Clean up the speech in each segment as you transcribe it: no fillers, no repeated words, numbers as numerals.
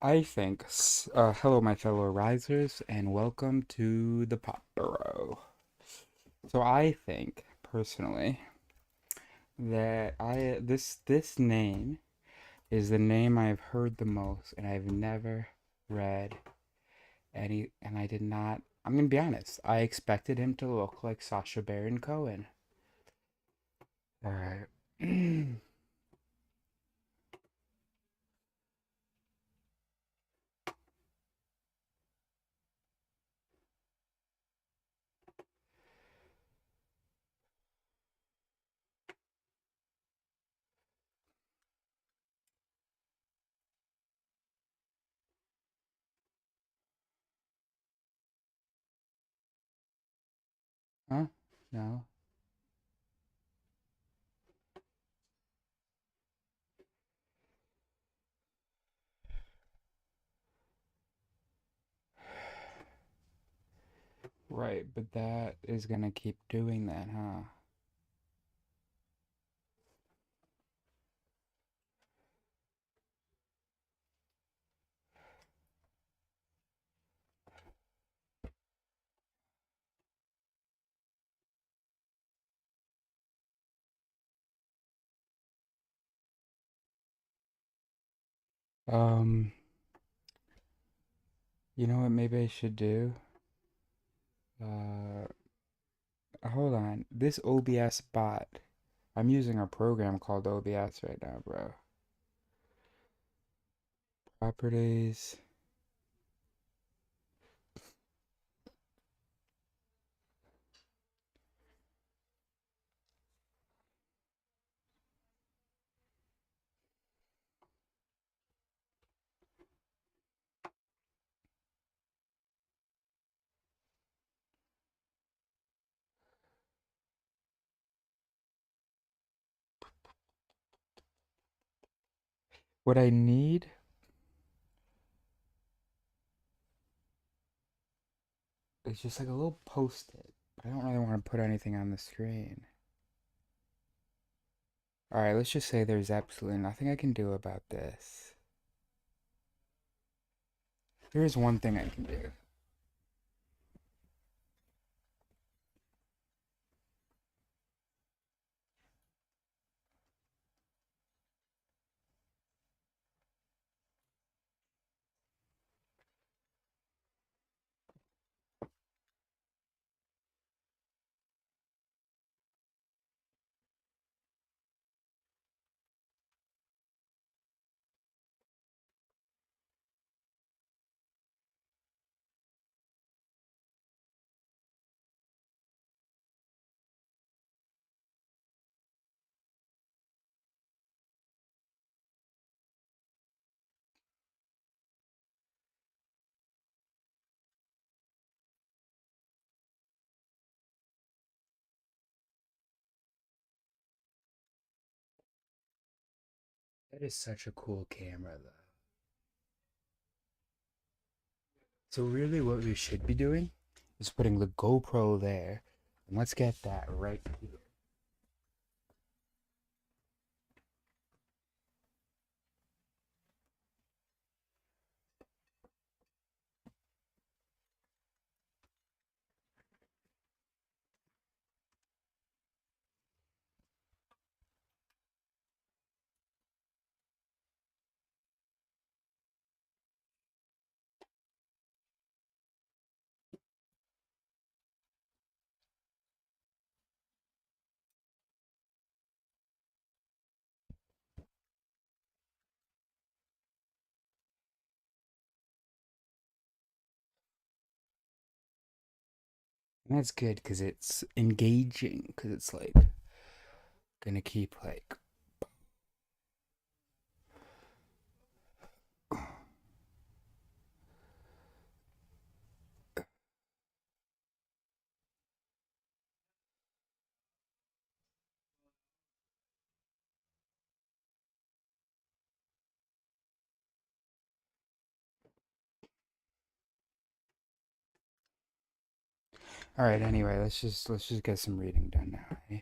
I think, hello, my fellow risers, and welcome to the Pop Burrow. So I think, personally, that this name is the name I've heard the most, and I've never read any, and I did not. I'm gonna be honest. I expected him to look like Sacha Baron Cohen. All right. Huh? No. Right, but that is gonna keep doing that, huh? Um, you know what maybe I should do? Uh, Hold on. This OBS bot. I'm using a program called OBS right now, bro. Properties. What I need is just like a little post-it. But I don't really want to put anything on the screen. Alright, let's just say there's absolutely nothing I can do about this. Here's one thing I can do. That is such a cool camera, though. So really what we should be doing is putting the GoPro there. And let's get that right here. And that's good because it's engaging, because it's like gonna keep like. All right. Anyway, let's just get some reading done now. Eh?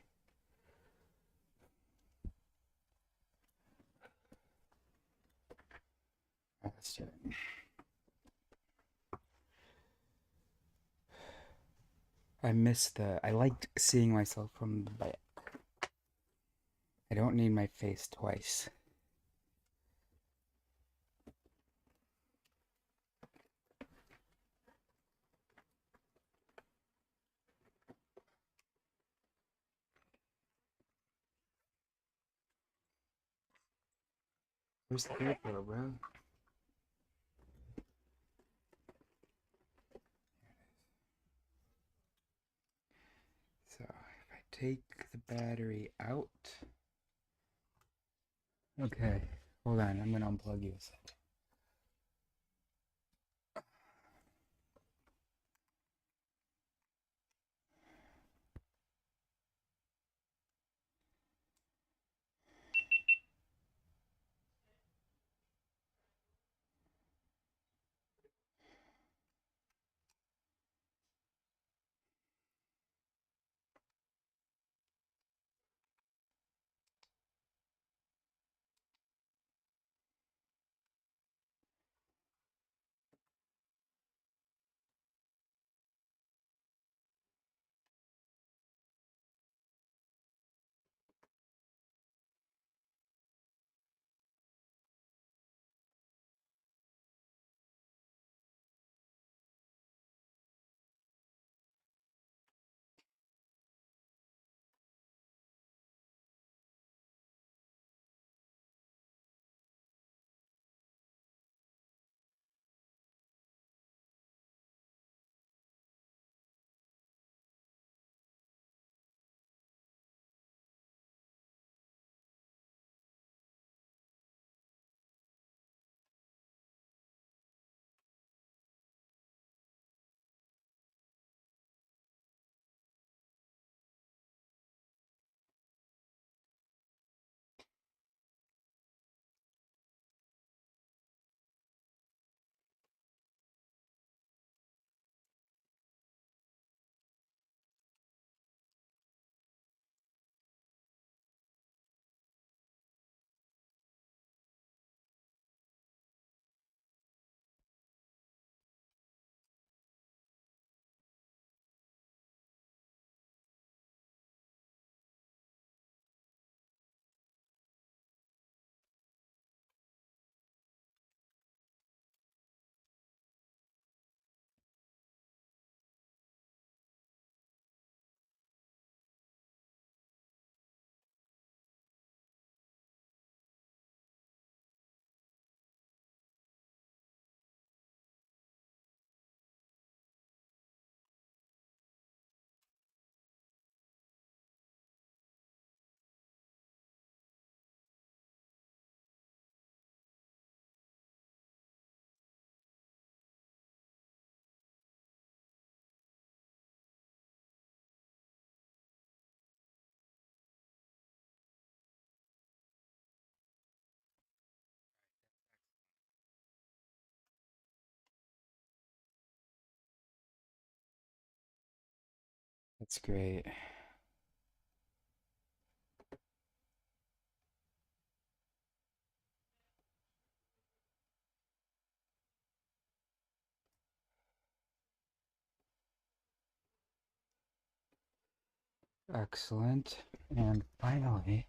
Let's do it. I liked seeing myself from the back. I don't need my face twice. Where's the GoPro, bro? So if I take the battery out. Okay, hold on. I'm gonna unplug you a second. That's great. Excellent. And finally,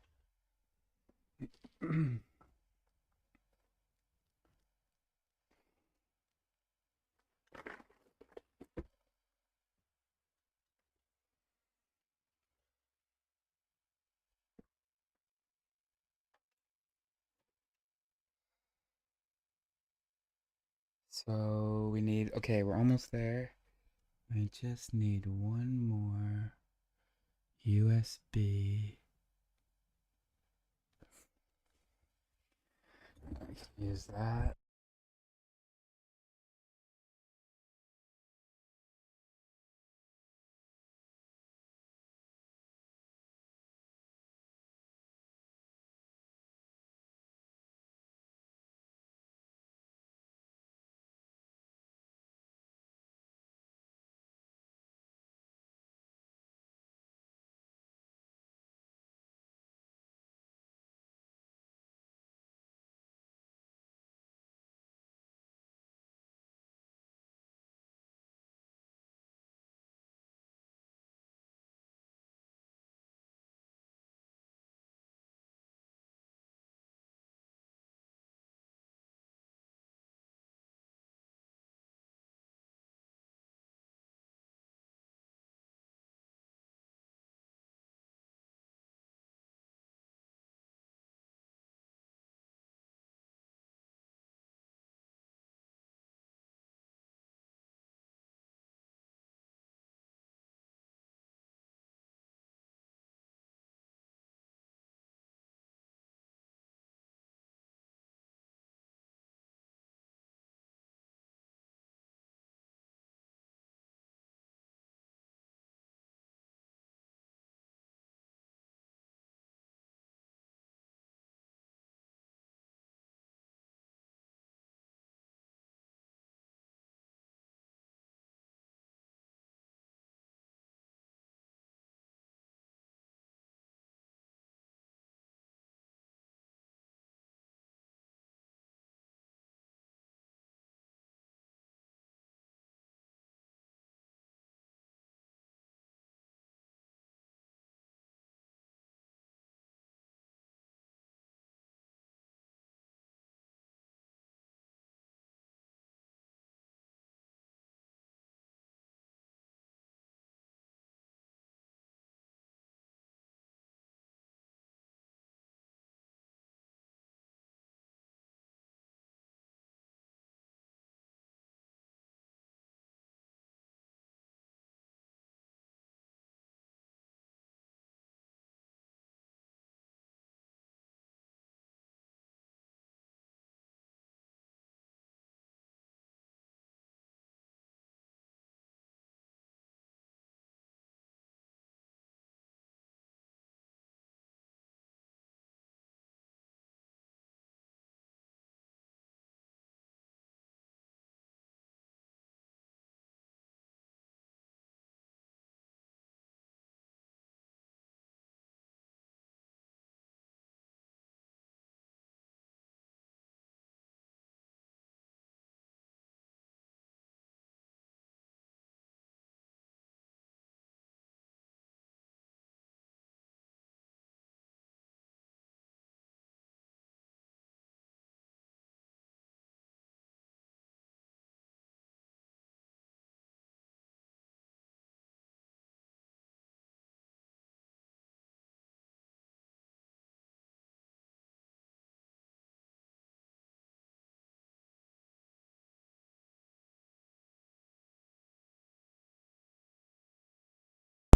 so we need, okay, we're almost there. I just need one more USB. I can use that.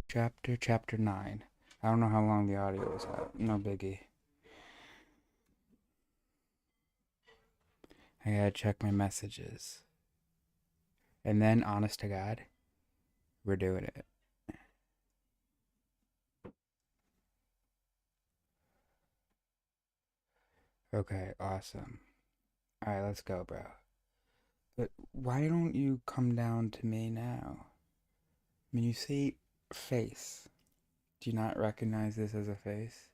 Chapter 9. I don't know how long the audio is out. No biggie. I gotta check my messages. And then, honest to God, we're doing it. Okay, awesome. Alright, let's go, bro. But why don't you come down to me now? I mean, you see face. Do you not recognize this as a face?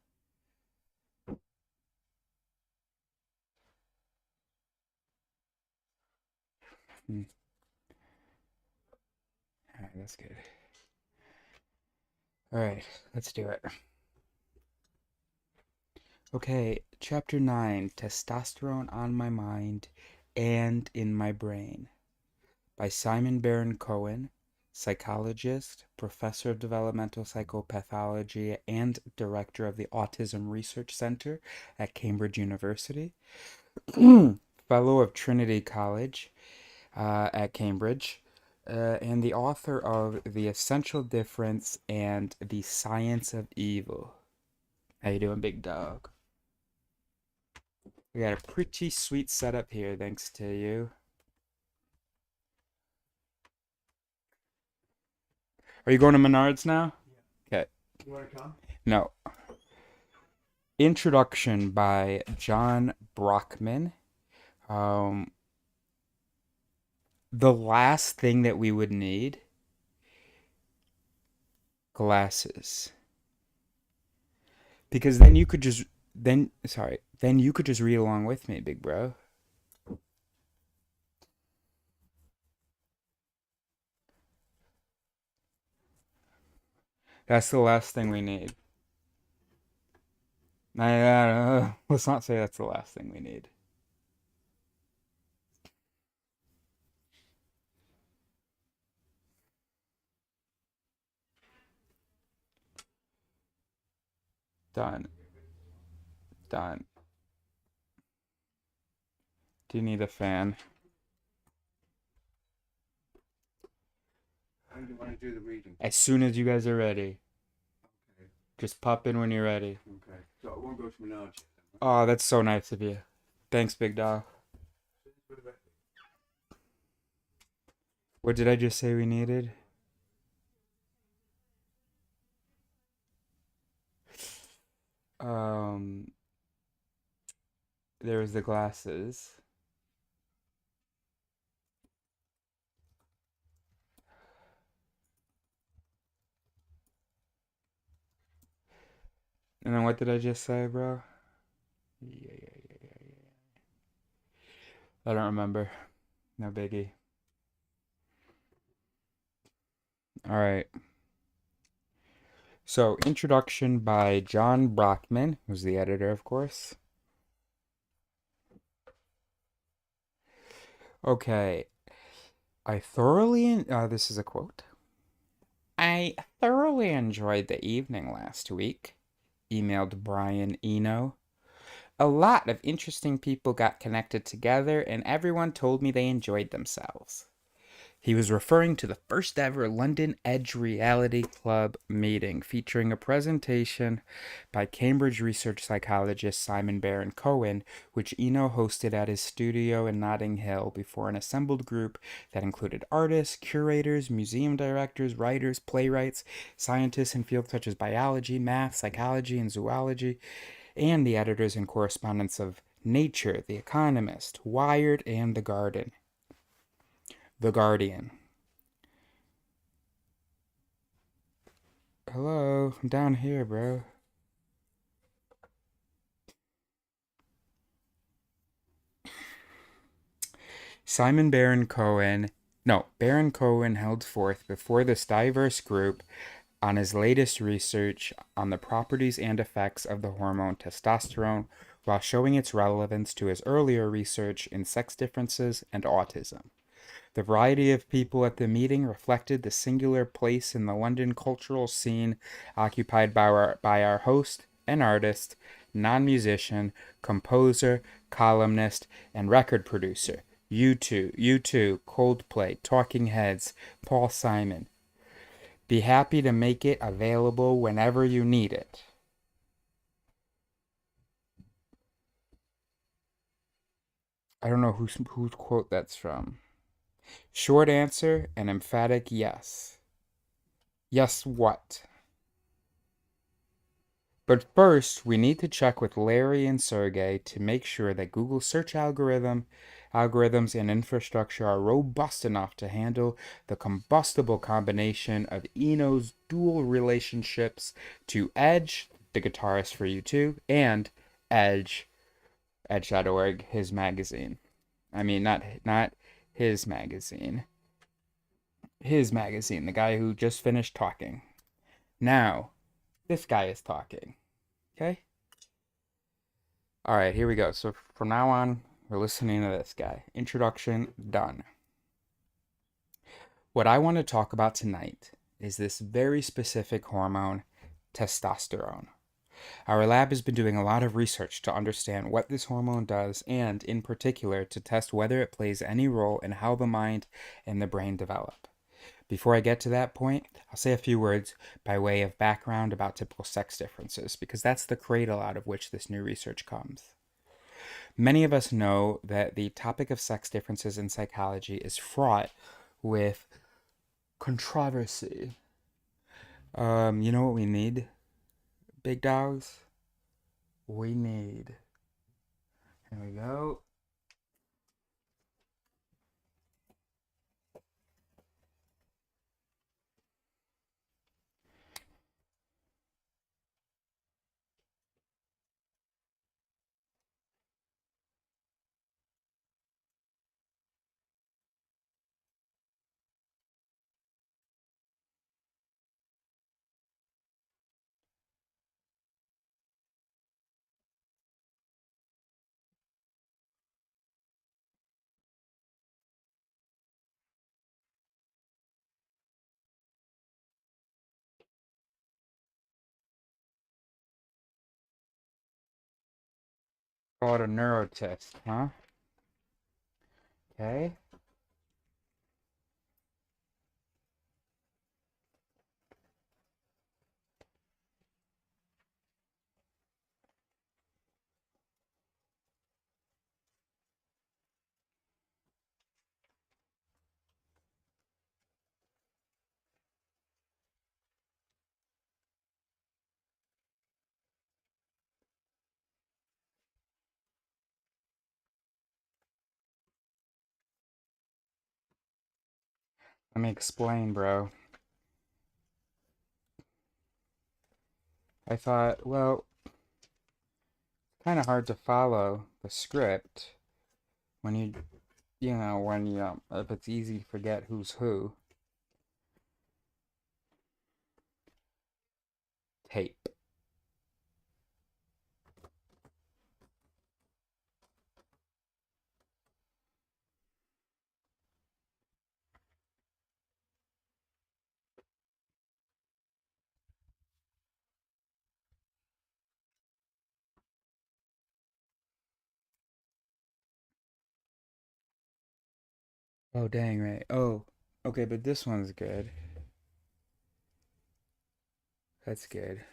Hmm. Alright, that's good. Alright, let's do it. Okay, chapter 9, Testosterone on My Mind and in My Brain, by Simon Baron-Cohen, psychologist, professor of developmental psychopathology, and director of the Autism Research Center at Cambridge University, fellow of Trinity College at Cambridge, and the author of The Essential Difference and The Science of Evil. How you doing, big dog? We got a pretty sweet setup here, thanks to you. Are you going to Menards now? Okay. You want to come? No. Introduction by John Brockman. The last thing that we would need, glasses. Because then you could just then you could just read along with me, big bro. That's the last thing we need. Let's not say that's the last thing we need. Done. Done. Do you need a fan? How do you want to do the reading? As soon as you guys are ready. Okay. Just pop in when you're ready. Okay. So I won't go to Menards yet. Oh, that's so nice of you. Thanks, big dog. What did I just say we needed? Um, there's the glasses. And then what did I just say, bro? Yeah. I don't remember. No biggie. All right. So, introduction by John Brockman, who's the editor, of course. Okay. This is a quote. I thoroughly enjoyed the evening last week, emailed Brian Eno. A lot of interesting people got connected together, and everyone told me they enjoyed themselves. He was referring to the first ever London Edge Reality Club meeting featuring a presentation by Cambridge research psychologist Simon Baron-Cohen, which Eno hosted at his studio in Notting Hill before an assembled group that included artists, curators, museum directors, writers, playwrights, scientists in fields such as biology, math, psychology, and zoology, and the editors and correspondents of Nature, The Economist, Wired, and The Guardian. Hello, I'm down here, bro. Baron-Cohen held forth before this diverse group on his latest research on the properties and effects of the hormone testosterone while showing its relevance to his earlier research in sex differences and autism. The variety of people at the meeting reflected the singular place in the London cultural scene occupied by our host and artist, non-musician, composer, columnist, and record producer. U2, Coldplay, Talking Heads, Paul Simon. Be happy to make it available whenever you need it. I don't know whose quote that's from. Short answer, an emphatic yes. Yes, what? But first, we need to check with Larry and Sergey to make sure that Google's search algorithms and infrastructure are robust enough to handle the combustible combination of Eno's dual relationships to Edge, the guitarist for U2, and Edge, Edge.org, his magazine. I mean, not his magazine. His magazine, the guy who just finished talking. Now, this guy is talking. Okay? All right, here we go. So from now on, we're listening to this guy. Introduction done. What I want to talk about tonight is this very specific hormone, testosterone. Our lab has been doing a lot of research to understand what this hormone does and, in particular, to test whether it plays any role in how the mind and the brain develop. Before I get to that point, I'll say a few words by way of background about typical sex differences, because that's the cradle out of which this new research comes. Many of us know that the topic of sex differences in psychology is fraught with controversy. You know what we need, big dogs? We need. Here we go. Call it a neurotest, huh? Okay. Let me explain, bro. I thought, well, kind of hard to follow the script when if it's easy to forget who's who. Tape. Oh, dang, right. Oh, okay, but this one's good. That's good.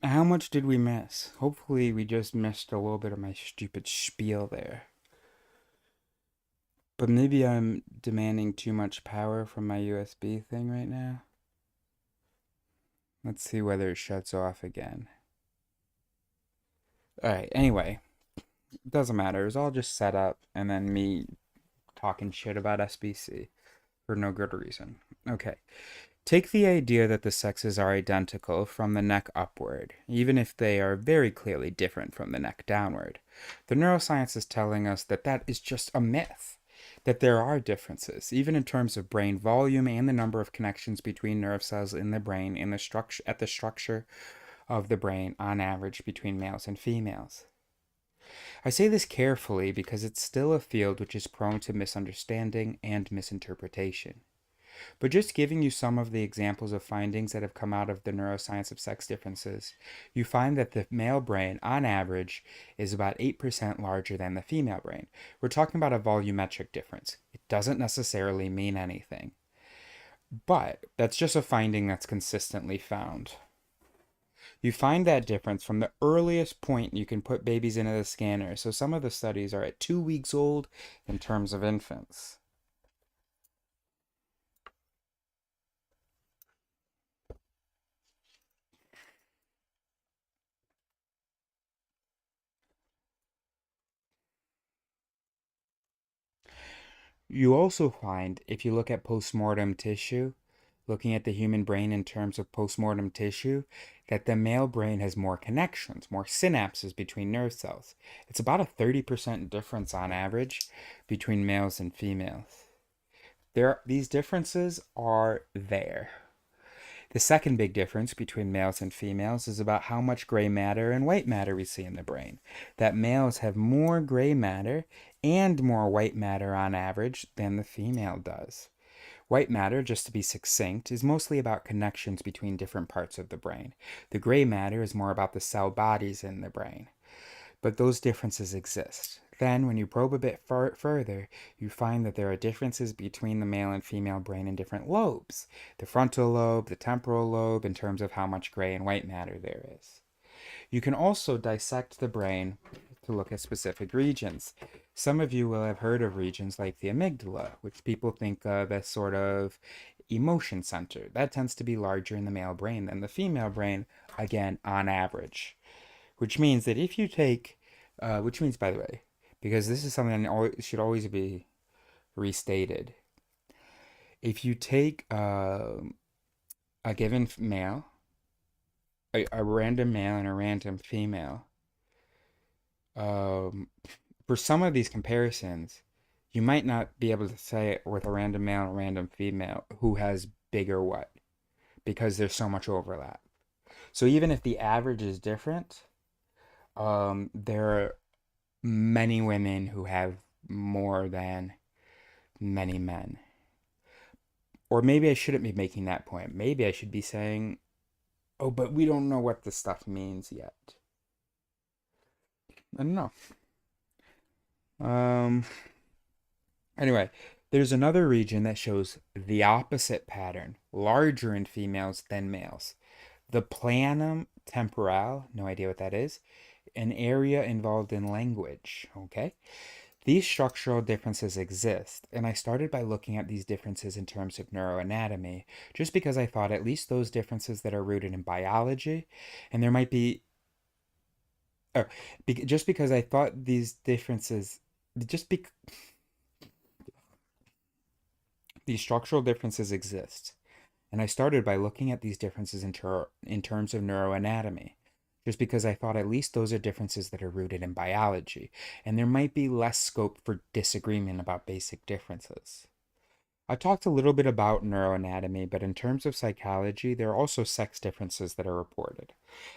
How much did we miss? Hopefully, we just missed a little bit of my stupid spiel there. But maybe I'm demanding too much power from my USB thing right now. Let's see whether it shuts off again. Alright, anyway, it doesn't matter. It's all just set up and then me talking shit about SBC for no good reason. Okay. Take the idea that the sexes are identical from the neck upward, even if they are very clearly different from the neck downward. The neuroscience is telling us that that is just a myth, that there are differences, even in terms of brain volume and the number of connections between nerve cells in the brain in the structure at the structure of the brain on average between males and females. I say this carefully because it's still a field which is prone to misunderstanding and misinterpretation. But just giving you some of the examples of findings that have come out of the neuroscience of sex differences, you find that the male brain, on average, is about 8% larger than the female brain. We're talking about a volumetric difference. It doesn't necessarily mean anything. But that's just a finding that's consistently found. You find that difference from the earliest point you can put babies into the scanner. So some of the studies are at 2 weeks old in terms of infants. You also find, if you look at postmortem tissue, looking at the human brain in terms of postmortem tissue, that the male brain has more connections, more synapses between nerve cells. It's about a 30% difference on average between males and females. These differences are there. The second big difference between males and females is about how much gray matter and white matter we see in the brain. That males have more gray matter and more white matter on average than the female does. White matter, just to be succinct, is mostly about connections between different parts of the brain. The gray matter is more about the cell bodies in the brain. But those differences exist. Then, when you probe a bit further, you find that there are differences between the male and female brain in different lobes, the frontal lobe, the temporal lobe, in terms of how much gray and white matter there is. You can also dissect the brain to look at specific regions. Some of you will have heard of regions like the amygdala, which people think of as sort of emotion center. That tends to be larger in the male brain than the female brain, again, on average. Which means that if you take, which means, by the way, because this is something that should always be restated, if you take a given male, a random male and a random female, um, for some of these comparisons, you might not be able to say it with a random male and a random female who has bigger what, because there's so much overlap. So even if the average is different, there are many women who have more than many men. Or maybe I shouldn't be making that point. Maybe I should be saying, oh, but we don't know what this stuff means yet. I don't know. Um, anyway, there's another region that shows the opposite pattern, larger in females than males. The planum temporal, no idea what that is, an area involved in language, okay? These structural differences exist, and I started by looking at these differences in terms of neuroanatomy, just because I thought at least those differences that are rooted in biology, and there might be, oh, just because I thought these differences, just be, these structural differences exist, and I started by looking at these differences in terms of neuroanatomy, just because I thought at least those are differences that are rooted in biology, and there might be less scope for disagreement about basic differences. I talked a little bit about neuroanatomy, but in terms of psychology, there are also sex differences that are reported.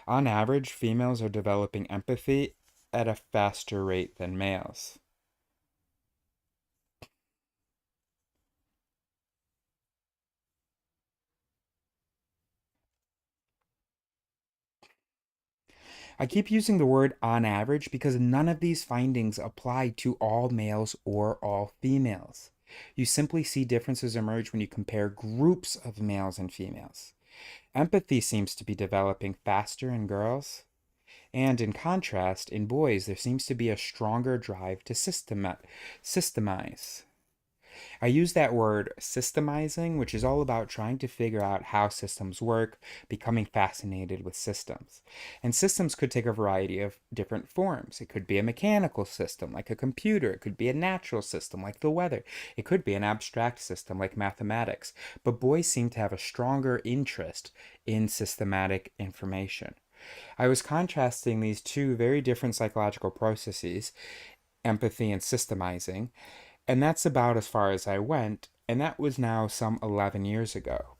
On average, females are developing empathy at a faster rate than males. I keep using the word on average because none of these findings apply to all males or all females. You simply see differences emerge when you compare groups of males and females. Empathy seems to be developing faster in girls, and in contrast, in boys, there seems to be a stronger drive to systemize. I use that word systemizing, which is all about trying to figure out how systems work, becoming fascinated with systems. And systems could take a variety of different forms. It could be a mechanical system, like a computer. It could be a natural system, like the weather. It could be an abstract system, like mathematics. But boys seem to have a stronger interest in systematic information. I was contrasting these two very different psychological processes, empathy and systemizing, and that's about as far as I went, and that was now some 11 years ago.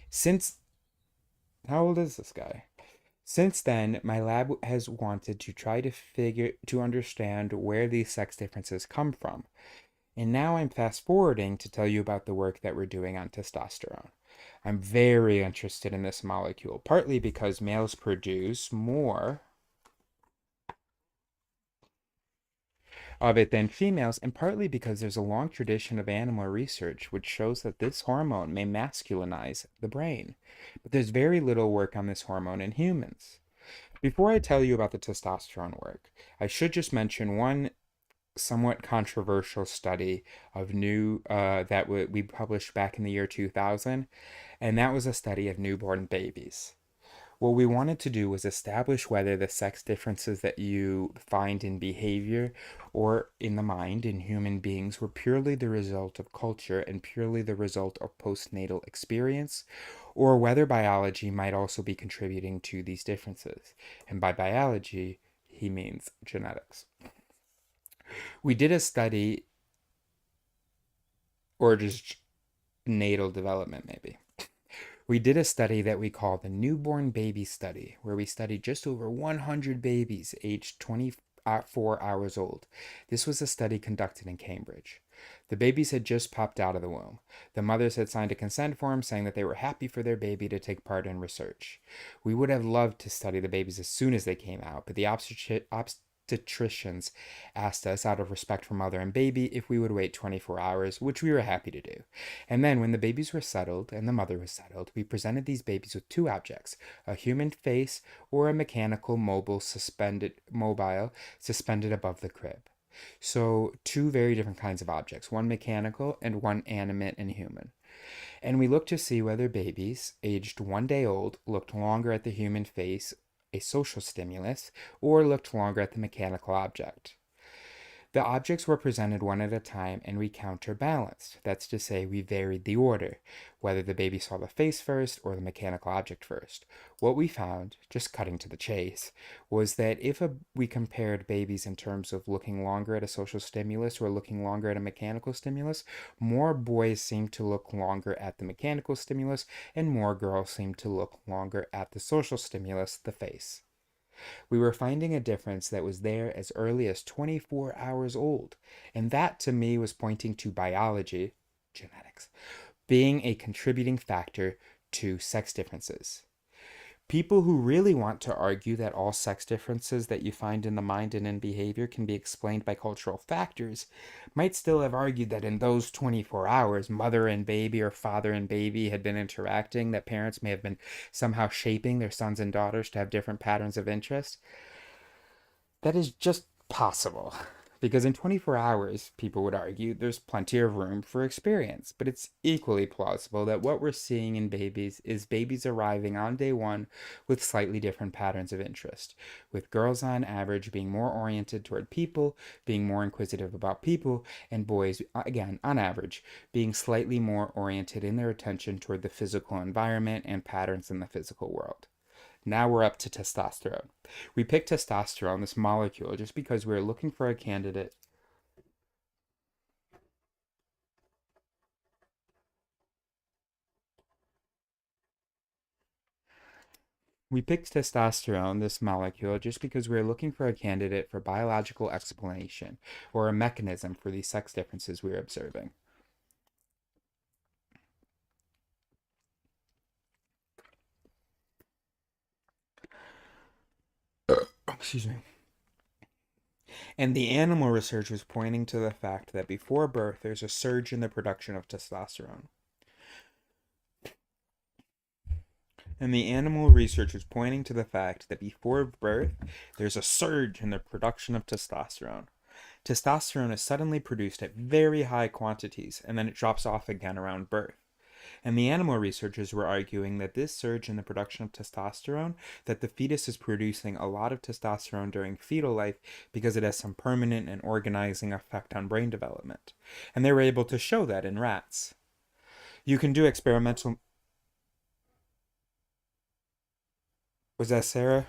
Since, how old is this guy? Since then, my lab has wanted to try to understand where these sex differences come from. And now I'm fast forwarding to tell you about the work that we're doing on testosterone. I'm very interested in this molecule, partly because males produce more of it than females, and partly because there's a long tradition of animal research which shows that this hormone may masculinize the brain. But there's very little work on this hormone in humans. Before I tell you about the testosterone work, I should just mention one somewhat controversial study of we published back in the year 2000, and that was a study of newborn babies. What we wanted to do was establish whether the sex differences that you find in behavior or in the mind in human beings were purely the result of culture and purely the result of postnatal experience, or whether biology might also be contributing to these differences. And by biology, he means genetics. We did a study, or just natal development, maybe. We did a study that we call the Newborn Baby Study, where we studied just over 100 babies aged 24 hours old. This was a study conducted in Cambridge. The babies had just popped out of the womb. The mothers had signed a consent form saying that they were happy for their baby to take part in research. We would have loved to study the babies as soon as they came out, but the obstetricians asked us, out of respect for mother and baby, if we would wait 24 hours, which we were happy to do. And then, when the babies were settled and the mother was settled, we presented these babies with two objects: a human face or a mechanical mobile suspended above the crib. So, two very different kinds of objects, one mechanical and one animate and human. And we looked to see whether babies aged 1 day old looked longer at the human face, a social stimulus, or looked longer at the mechanical object. The objects were presented one at a time and we counterbalanced. That's to say, we varied the order, whether the baby saw the face first or the mechanical object first. What we found, just cutting to the chase, was that we compared babies in terms of looking longer at a social stimulus or looking longer at a mechanical stimulus, more boys seemed to look longer at the mechanical stimulus and more girls seemed to look longer at the social stimulus, the face. We were finding a difference that was there as early as 24 hours old, and that to me was pointing to biology, genetics, being a contributing factor to sex differences. People who really want to argue that all sex differences that you find in the mind and in behavior can be explained by cultural factors might still have argued that in those 24 hours, mother and baby or father and baby had been interacting, that parents may have been somehow shaping their sons and daughters to have different patterns of interest. That is just possible. Because in 24 hours, people would argue, there's plenty of room for experience. But it's equally plausible that what we're seeing in babies is babies arriving on day one with slightly different patterns of interest. With girls on average being more oriented toward people, being more inquisitive about people, and boys, again, on average, being slightly more oriented in their attention toward the physical environment and patterns in the physical world. Now we're up to testosterone. We picked testosterone, this molecule, just because we were looking for a candidate. We picked testosterone, this molecule, just because we were looking for a candidate for biological explanation or a mechanism for these sex differences we were observing. Excuse me. And the animal research was pointing to the fact that before birth, there's a surge in the production of testosterone. And the animal research is pointing to the fact that before birth, there's a surge in the production of testosterone. Testosterone is suddenly produced at very high quantities, and then it drops off again around birth. And the animal researchers were arguing that this surge in the production of testosterone, that the fetus is producing a lot of testosterone during fetal life because it has some permanent and organizing effect on brain development. And they were able to show that in rats. You can do experimental. Was that Sarah?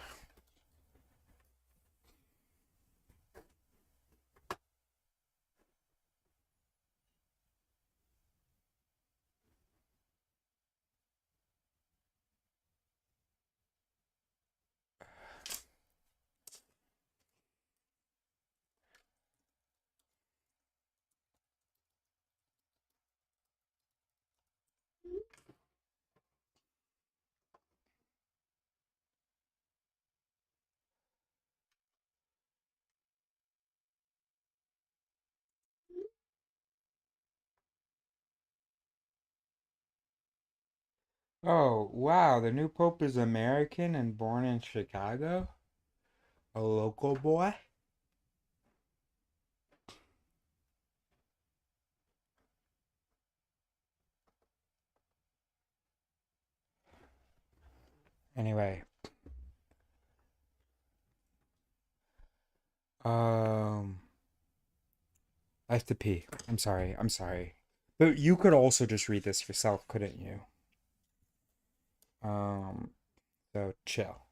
Oh, wow, the new pope is American and born in Chicago? A local boy? Anyway, um, I have to pee. I'm sorry. I'm sorry. But you could also just read this yourself, couldn't you? Um, so chill.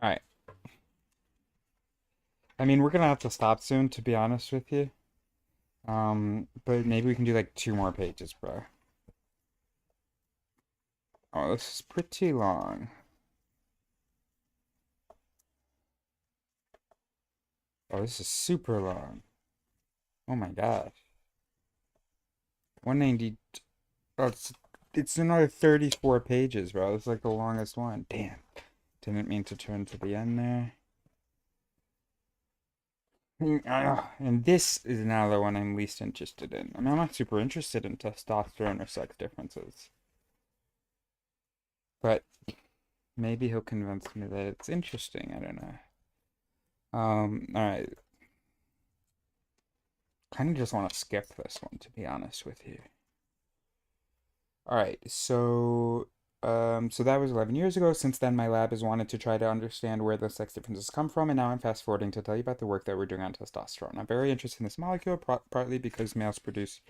All right. I mean, we're gonna have to stop soon, to be honest with you. But maybe we can do like 2 more pages, bro. Oh, this is pretty long. Oh, this is super long. Oh my gosh. 190. Oh, it's another 34 pages, bro. It's like the longest one. Damn. Didn't mean to turn to the end there. And this is now the one I'm least interested in. I mean, I'm not super interested in testosterone or sex differences. But maybe he'll convince me that it's interesting. I don't know. All right. Kind of just want to skip this one, to be honest with you. All right, so that was 11 years ago. Since then, my lab has wanted to try to understand where the sex differences come from, and now I'm fast forwarding to tell you about the work that we're doing on testosterone. I'm very interested in this molecule, partly because males produce.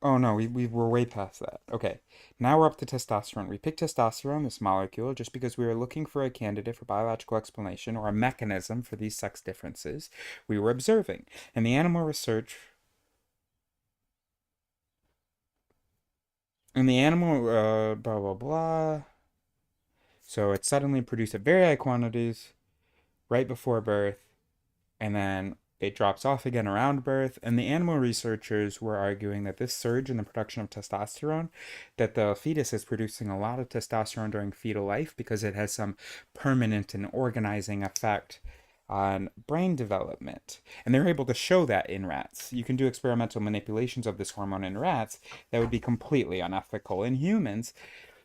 Oh no, we were way past that. Okay, now we're up to testosterone. We picked testosterone, this molecule, just because we were looking for a candidate for biological explanation or a mechanism for these sex differences we were observing. And the animal research And the animal, blah, blah, blah. So it suddenly produced at very high quantities right before birth, and then it drops off again around birth, and the animal researchers were arguing that this surge in the production of testosterone, that the fetus is producing a lot of testosterone during fetal life because it has some permanent and organizing effect on brain development. And they're able to show that in rats. You can do experimental manipulations of this hormone in rats that would be completely unethical. In humans,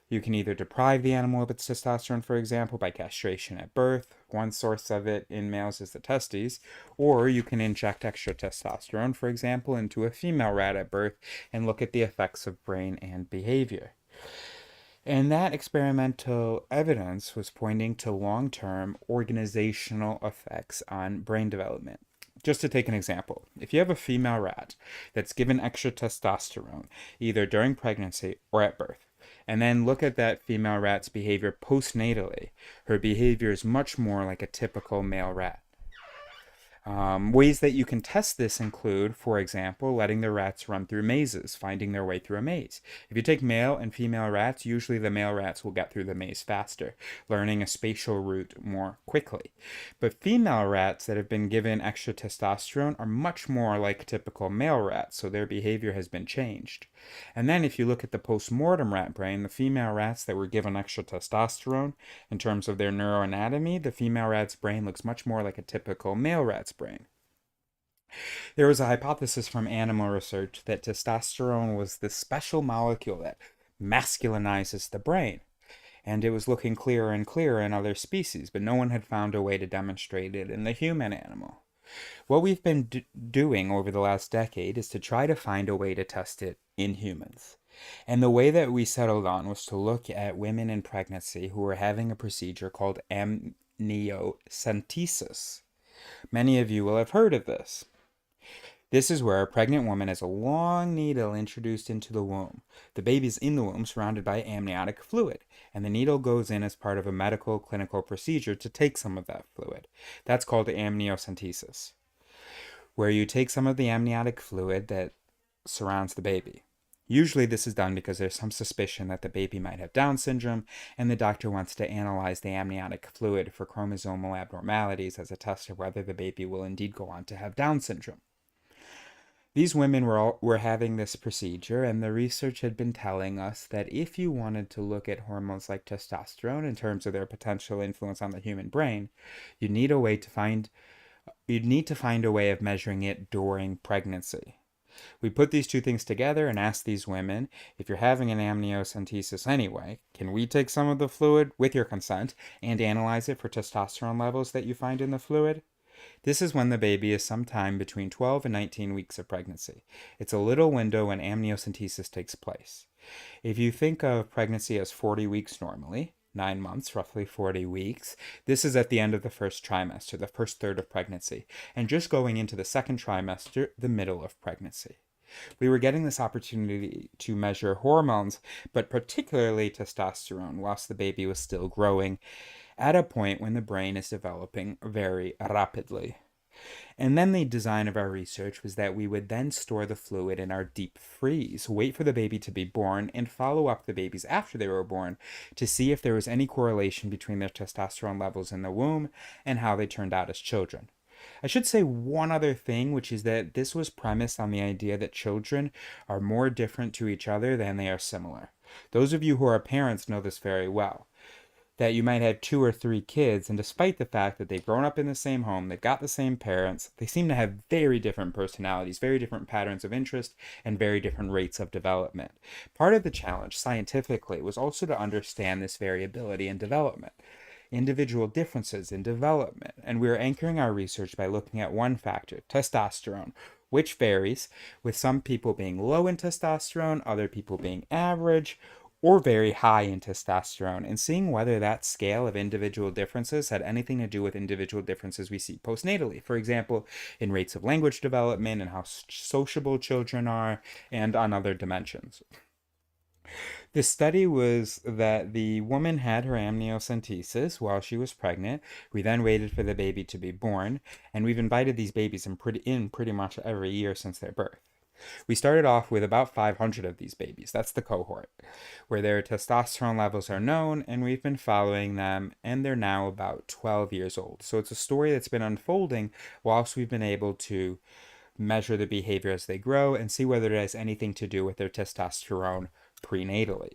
you can either deprive the animal of its testosterone, for example, by castration at birth. One source of it in males is the testes. Or you can inject extra testosterone, for example, into a female rat at birth and look at the effects of brain and behavior. And that experimental evidence was pointing to long term organizational effects on brain development. Just to take an example, if you have a female rat that's given extra testosterone, either during pregnancy or at birth, and then look at that female rat's behavior postnatally, her behavior is much more like a typical male rat. Ways that you can test this include, for example, letting the rats run through mazes, finding their way through a maze. If you take male and female rats, usually the male rats will get through the maze faster, learning a spatial route more quickly. But female rats that have been given extra testosterone are much more like typical male rats, so their behavior has been changed. And then if you look at the post-mortem rat brain, the female rats that were given extra testosterone, in terms of their neuroanatomy, the female rat's brain looks much more like a typical male rat's brain. There was a hypothesis from animal research that testosterone was the special molecule that masculinizes the brain, and it was looking clearer and clearer in other species, but no one had found a way to demonstrate it in the human animal. What we've been doing over the last decade is to try to find a way to test it in humans. And the way that we settled on was to look at women in pregnancy who were having a procedure called amniocentesis. Many of you will have heard of this. This is where a pregnant woman has a long needle introduced into the womb. The baby's in the womb surrounded by amniotic fluid, and the needle goes in as part of a medical clinical procedure to take some of that fluid. That's called amniocentesis, where you take some of the amniotic fluid that surrounds the baby. Usually this is done because there's some suspicion that the baby might have Down syndrome, and the doctor wants to analyze the amniotic fluid for chromosomal abnormalities as a test of whether the baby will indeed go on to have Down syndrome. These women were having this procedure, and the research had been telling us that if you wanted to look at hormones like testosterone in terms of their potential influence on the human brain, you'd need to find a way of measuring it during pregnancy. We put these two things together and asked these women, if you're having an amniocentesis anyway, can we take some of the fluid with your consent and analyze it for testosterone levels that you find in the fluid? This is when the baby is sometime between 12 and 19 weeks of pregnancy. It's a little window when amniocentesis takes place. If you think of pregnancy as 40 weeks normally, 9 months, roughly 40 weeks, this is at the end of the first trimester, the first third of pregnancy, and just going into the second trimester, the middle of pregnancy. We were getting this opportunity to measure hormones, but particularly testosterone, whilst the baby was still growing, at a point when the brain is developing very rapidly. And then the design of our research was that we would then store the fluid in our deep freeze, wait for the baby to be born, and follow up the babies after they were born to see if there was any correlation between their testosterone levels in the womb and how they turned out as children. I should say one other thing, which is that this was premised on the idea that children are more different to each other than they are similar. Those of you who are parents know this very well. That you might have 2 or 3 kids, and despite the fact that they've grown up in the same home, they've got the same parents, they seem to have very different personalities, very different patterns of interest, and very different rates of development. Part of the challenge, scientifically, was also to understand this variability in development, individual differences in development, and we are anchoring our research by looking at one factor, testosterone, which varies, with some people being low in testosterone, other people being average, or very high in testosterone, and seeing whether that scale of individual differences had anything to do with individual differences we see postnatally. For example, in rates of language development and how sociable children are, and on other dimensions. The study was that the woman had her amniocentesis while she was pregnant. We then waited for the baby to be born, and we've invited these babies in pretty much every year since their birth. We started off with about 500 of these babies. That's the cohort, where their testosterone levels are known, and we've been following them, and they're now about 12 years old. So it's a story that's been unfolding whilst we've been able to measure the behavior as they grow and see whether it has anything to do with their testosterone prenatally.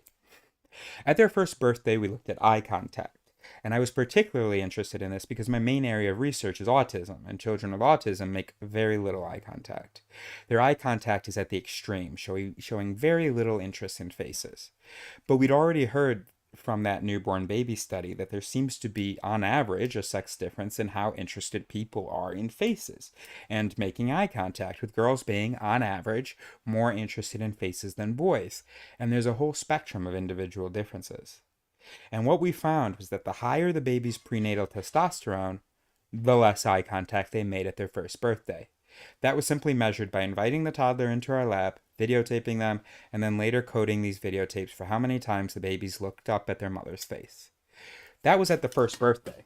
At their first birthday, we looked at eye contact. And I was particularly interested in this because my main area of research is autism, and children with autism make very little eye contact. Their eye contact is at the extreme, showing very little interest in faces. But we'd already heard from that newborn baby study that there seems to be, on average, a sex difference in how interested people are in faces and making eye contact, with girls being, on average, more interested in faces than boys. And there's a whole spectrum of individual differences. And what we found was that the higher the baby's prenatal testosterone, the less eye contact they made at their first birthday. That was simply measured by inviting the toddler into our lab, videotaping them, and then later coding these videotapes for how many times the babies looked up at their mother's face. That was at the first birthday.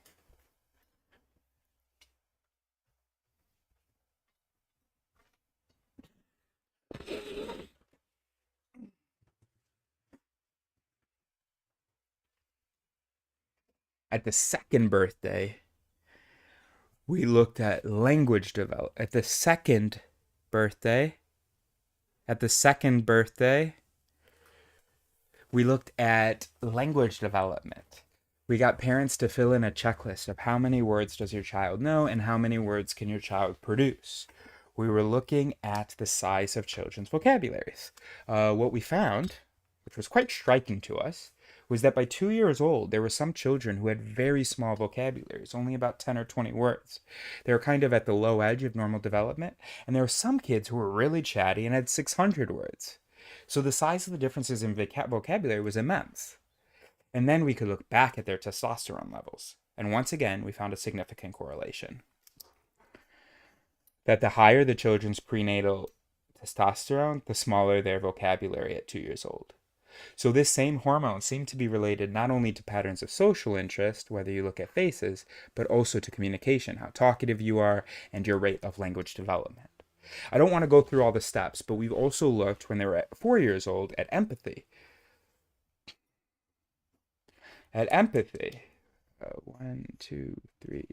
At the second birthday, we looked at language development. At the second birthday, we looked at language development. We got parents to fill in a checklist of how many words does your child know and how many words can your child produce. We were looking at the size of children's vocabularies. What we found, which was quite striking to us, was that by 2 years old, there were some children who had very small vocabularies, only about 10 or 20 words. They were kind of at the low edge of normal development, and there were some kids who were really chatty and had 600 words. So the size of the differences in vocabulary was immense. And then we could look back at their testosterone levels. And once again, we found a significant correlation. That the higher the children's prenatal testosterone, the smaller their vocabulary at 2 years old. So this same hormone seemed to be related not only to patterns of social interest, whether you look at faces, but also to communication, how talkative you are, and your rate of language development. I don't want to go through all the steps, but we've also looked, when they were at 4 years old, at empathy. At empathy, one, two, three.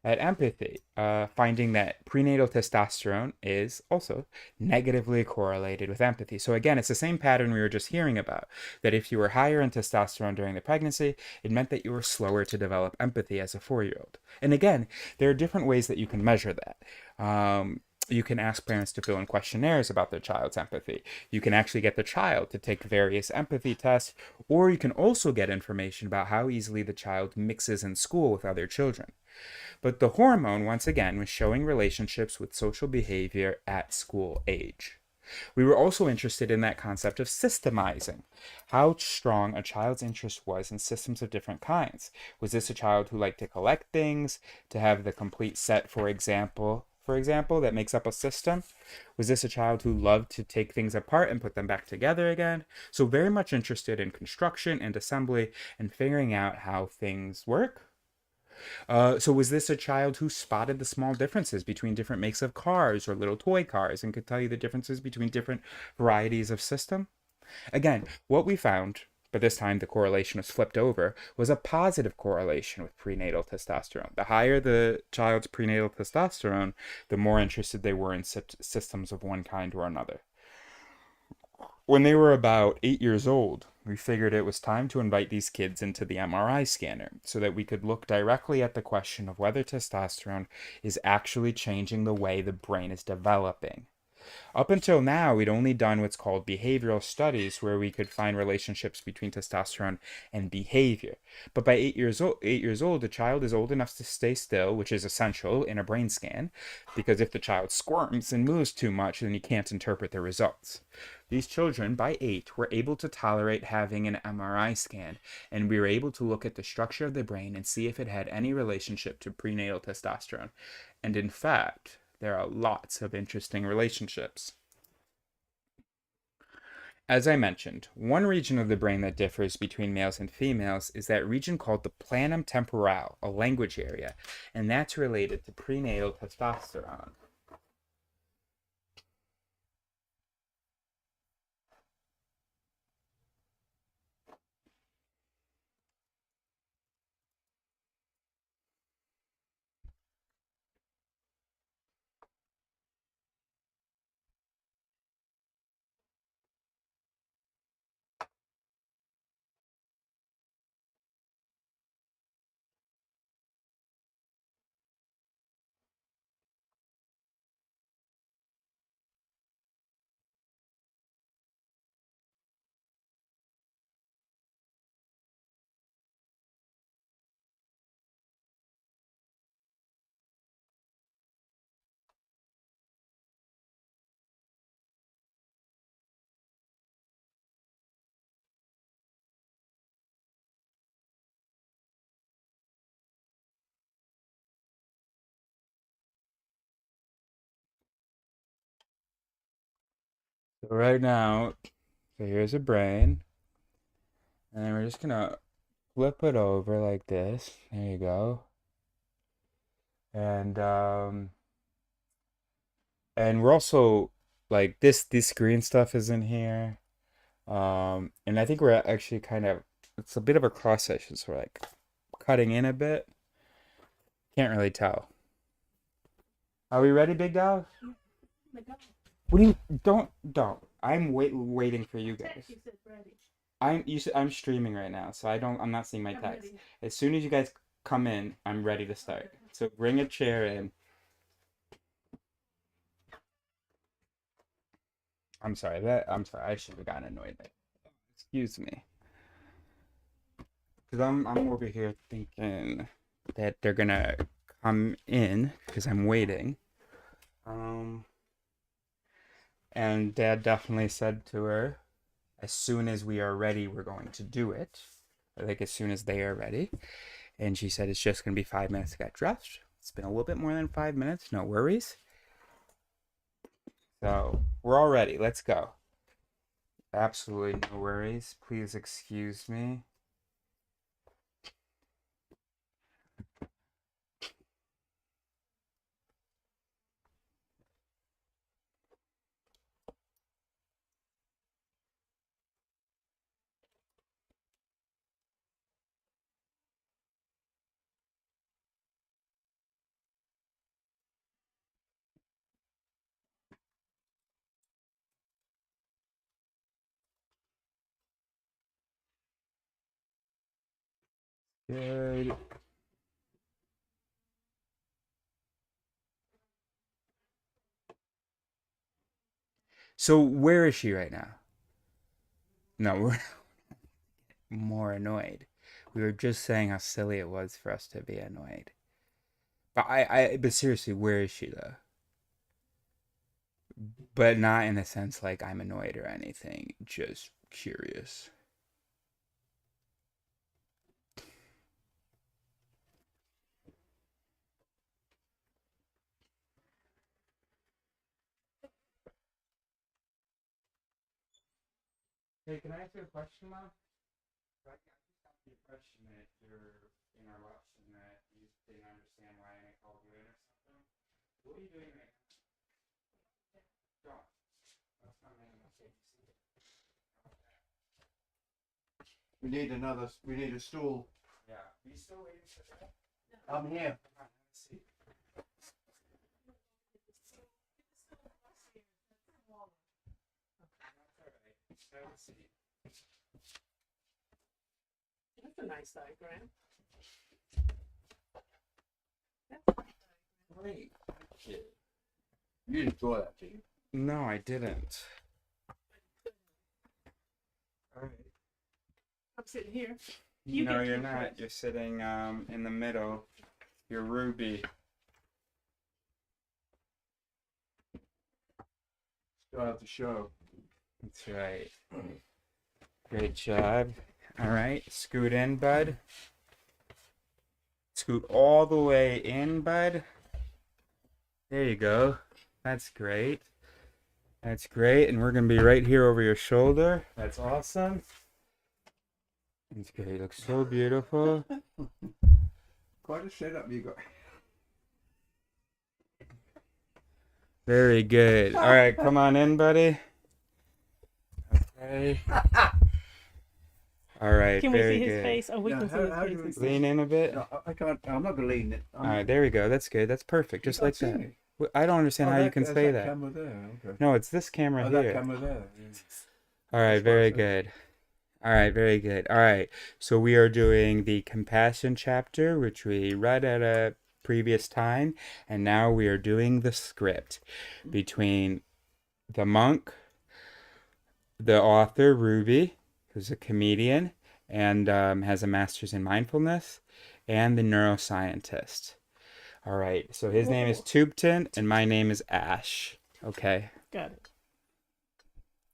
At empathy, finding that prenatal testosterone is also negatively correlated with empathy. So again, it's the same pattern we were just hearing about, that if you were higher in testosterone during the pregnancy, it meant that you were slower to develop empathy as a 4-year-old. And again, there are different ways that you can measure that. You can ask parents to fill in questionnaires about their child's empathy. You can actually get the child to take various empathy tests, or you can also get information about how easily the child mixes in school with other children. But the hormone, once again, was showing relationships with social behavior at school age. We were also interested in that concept of systemizing, how strong a child's interest was in systems of different kinds. Was this a child who liked to collect things, to have the complete set, for example, that makes up a system? Was this a child who loved to take things apart and put them back together again? So very much interested in construction and assembly and figuring out how things work. So was this a child who spotted the small differences between different makes of cars or little toy cars and could tell you the differences between different varieties of system? Again, what we found, but this time the correlation was flipped over, was a positive correlation with prenatal testosterone. The higher the child's prenatal testosterone, the more interested they were in systems of one kind or another. When they were about 8 years old, we figured it was time to invite these kids into the MRI scanner so that we could look directly at the question of whether testosterone is actually changing the way the brain is developing. Up until now, we'd only done what's called behavioral studies, where we could find relationships between testosterone and behavior. But by 8 years old, the child is old enough to stay still, which is essential in a brain scan, because if the child squirms and moves too much, then you can't interpret the results. These children, by 8, were able to tolerate having an MRI scan, and we were able to look at the structure of the brain and see if it had any relationship to prenatal testosterone. And in fact, there are lots of interesting relationships. As I mentioned, one region of the brain that differs between males and females is that region called the planum temporale, a language area, and that's related to prenatal testosterone. So right now, so here's a brain, and then we're just gonna flip it over like this. There you go. And we're also like this green stuff is in here. And I think we're actually kind of it's a bit of a cross section, so we're like cutting in a bit. Can't really tell. Are we ready, Big Dog? What do you don't? I'm waiting for you guys. I'm streaming right now, so I'm not seeing my text. As soon as you guys come in, I'm ready to start. So bring a chair in. I'm sorry. I should have gotten annoyed there. Excuse me. Because I'm over here thinking that they're gonna come in because I'm waiting. Um, and Dad definitely said to her, as soon as we are ready, we're going to do it. Like as soon as they are ready. And she said it's just gonna be 5 minutes to get dressed. It's been a little bit more than 5 minutes, no worries. So we're all ready. Let's go. Absolutely no worries. Please excuse me. Good. So where is she right now? No, we're more annoyed. We were just saying how silly it was for us to be annoyed. But seriously, where is she though? But not in a sense like I'm annoyed or anything. Just curious. Hey, can I ask you a question, Mom? I just got the impression that you're in our watching that you didn't understand why I called you in or something. What are you doing right now? Don't. That's not making a mistake. We need a stool. Yeah. Are you still waiting for that? I'm here. Come on, let's see. That's all right. Let's see. That's a nice diagram. Great. Thank you. You didn't draw that, did you? No, I didn't. All right. I'm sitting here. No, you're not. You're sitting in the middle. You're Ruby. Start out the show. That's right. Great job. All right. Scoot in, bud. Scoot all the way in, bud. There you go. That's great. That's great. And we're going to be right here over your shoulder. That's awesome. That's great. You look so beautiful. Quite a setup you got. Very good. All right. Come on in, buddy. Okay. All right. Can we very see his good. face? Oh, we Yeah, can see how his do face. Lean in a bit. No, I can't. I'm not going to lean it. All right. There we go. That's good. That's perfect. Just like that. I don't understand how you can say that. Camera there. Okay. No, it's this camera Oh, here. that camera there. Yeah. All right, That's very fine, good. All right, very good. All right, so we are doing the compassion chapter, which we read at a previous time, and now we are doing the script between the monk, the author, Ruby, who's a comedian and has a master's in mindfulness, and the neuroscientist. All right, so his name is Tubton, and my name is Ash. Okay. Got it.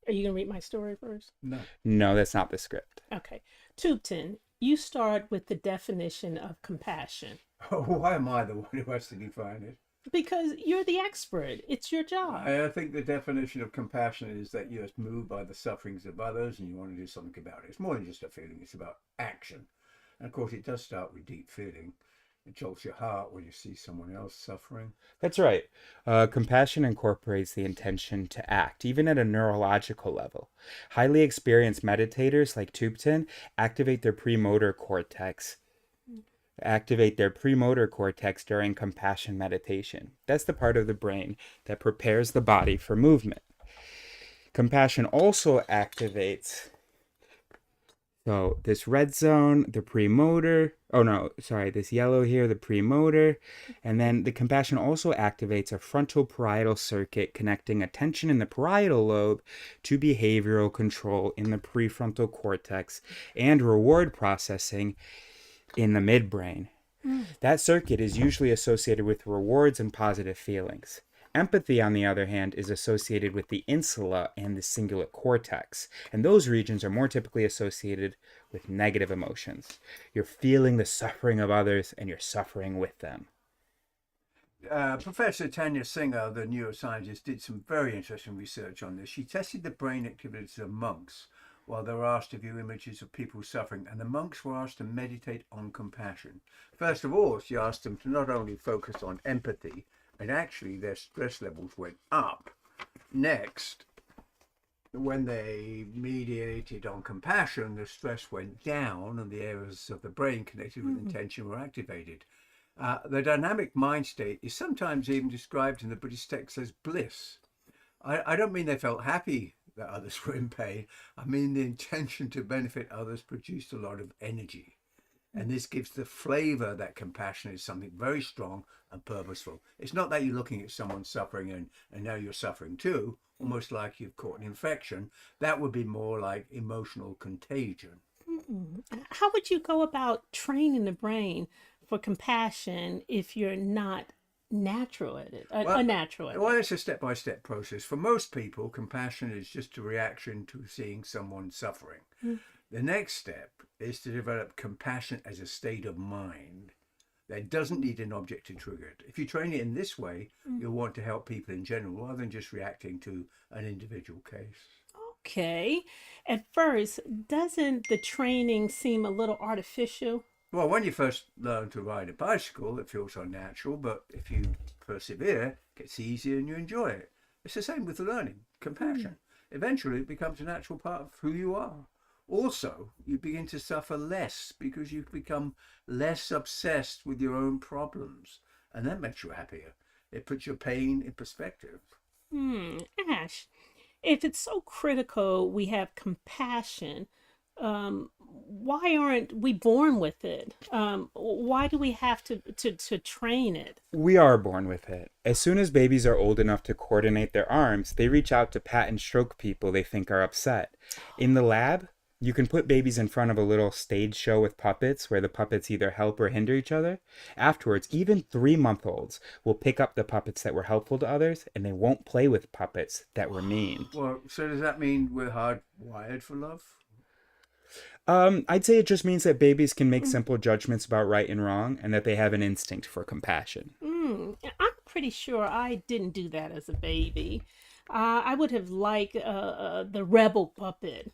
Are you going to read my story first? No. No, that's not the script. Okay. Tubton, you start with the definition of compassion. Oh, why am I the one who has to define it? Because you're the expert. It's your job. I think the definition of compassion is that you're moved by the sufferings of others and you want to do something about it. It's more than just a feeling, it's about action. And of course, it does start with deep feeling. It jolts your heart when you see someone else suffering. That's right. Compassion incorporates the intention to act, even at a neurological level. Highly experienced meditators like Tupten activate their premotor cortex during compassion meditation. That's the part of the brain that prepares the body for movement. Compassion also activates this red zone, the premotor. Oh no, sorry, this yellow here, the premotor. And then the compassion also activates a frontal parietal circuit connecting attention in the parietal lobe to behavioral control in the prefrontal cortex and reward processing in the midbrain. That circuit is usually associated with rewards and positive feelings. Empathy, on the other hand, is associated with the insula and the cingulate cortex, and those regions are more typically associated with negative emotions. You're feeling the suffering of others, and you're suffering with them. Professor Tanya Singer, the neuroscientist, did some very interesting research on this. She tested the brain activities of monks while they were asked to view images of people suffering, and the monks were asked to meditate on compassion. First of all, she asked them to not only focus on empathy, and actually their stress levels went up. Next, when they mediated on compassion, the stress went down and the areas of the brain connected with intention were activated. The dynamic mind state is sometimes even described in the British text as bliss. I don't mean they felt happy that others were in pain. I mean the intention to benefit others produced a lot of energy. And this gives the flavor that compassion is something very strong and purposeful. It's not that you're looking at someone suffering and now you're suffering too, almost like you've caught an infection. That would be more like emotional contagion. How would you go about training the brain for compassion if you're not natural at it, unnatural at it? Well, it's a step-by-step process. For most people, compassion is just a reaction to seeing someone suffering. The next step is to develop compassion as a state of mind that doesn't need an object to trigger it. If you train it in this way, you'll want to help people in general rather than just reacting to an individual case. Okay. At first, doesn't the training seem a little artificial? Well, when you first learn to ride a bicycle, it feels unnatural, but if you persevere, it gets easier and you enjoy it. It's the same with learning, compassion. Eventually, it becomes a natural part of who you are. Also, you begin to suffer less because you've become less obsessed with your own problems. And that makes you happier. It puts your pain in perspective. Ash, if it's so critical we have compassion, why aren't we born with it? Why do we have to train it? We are born with it. As soon as babies are old enough to coordinate their arms, they reach out to pat and stroke people they think are upset. In the lab, you can put babies in front of a little stage show with puppets where the puppets either help or hinder each other. Afterwards, even 3-month-olds will pick up the puppets that were helpful to others, and they won't play with puppets that were mean. Well, so does that mean we're hardwired for love? I'd say it just means that babies can make simple judgments about right and wrong, and that they have an instinct for compassion. I'm pretty sure I didn't do that as a baby. I would have liked the rebel puppet.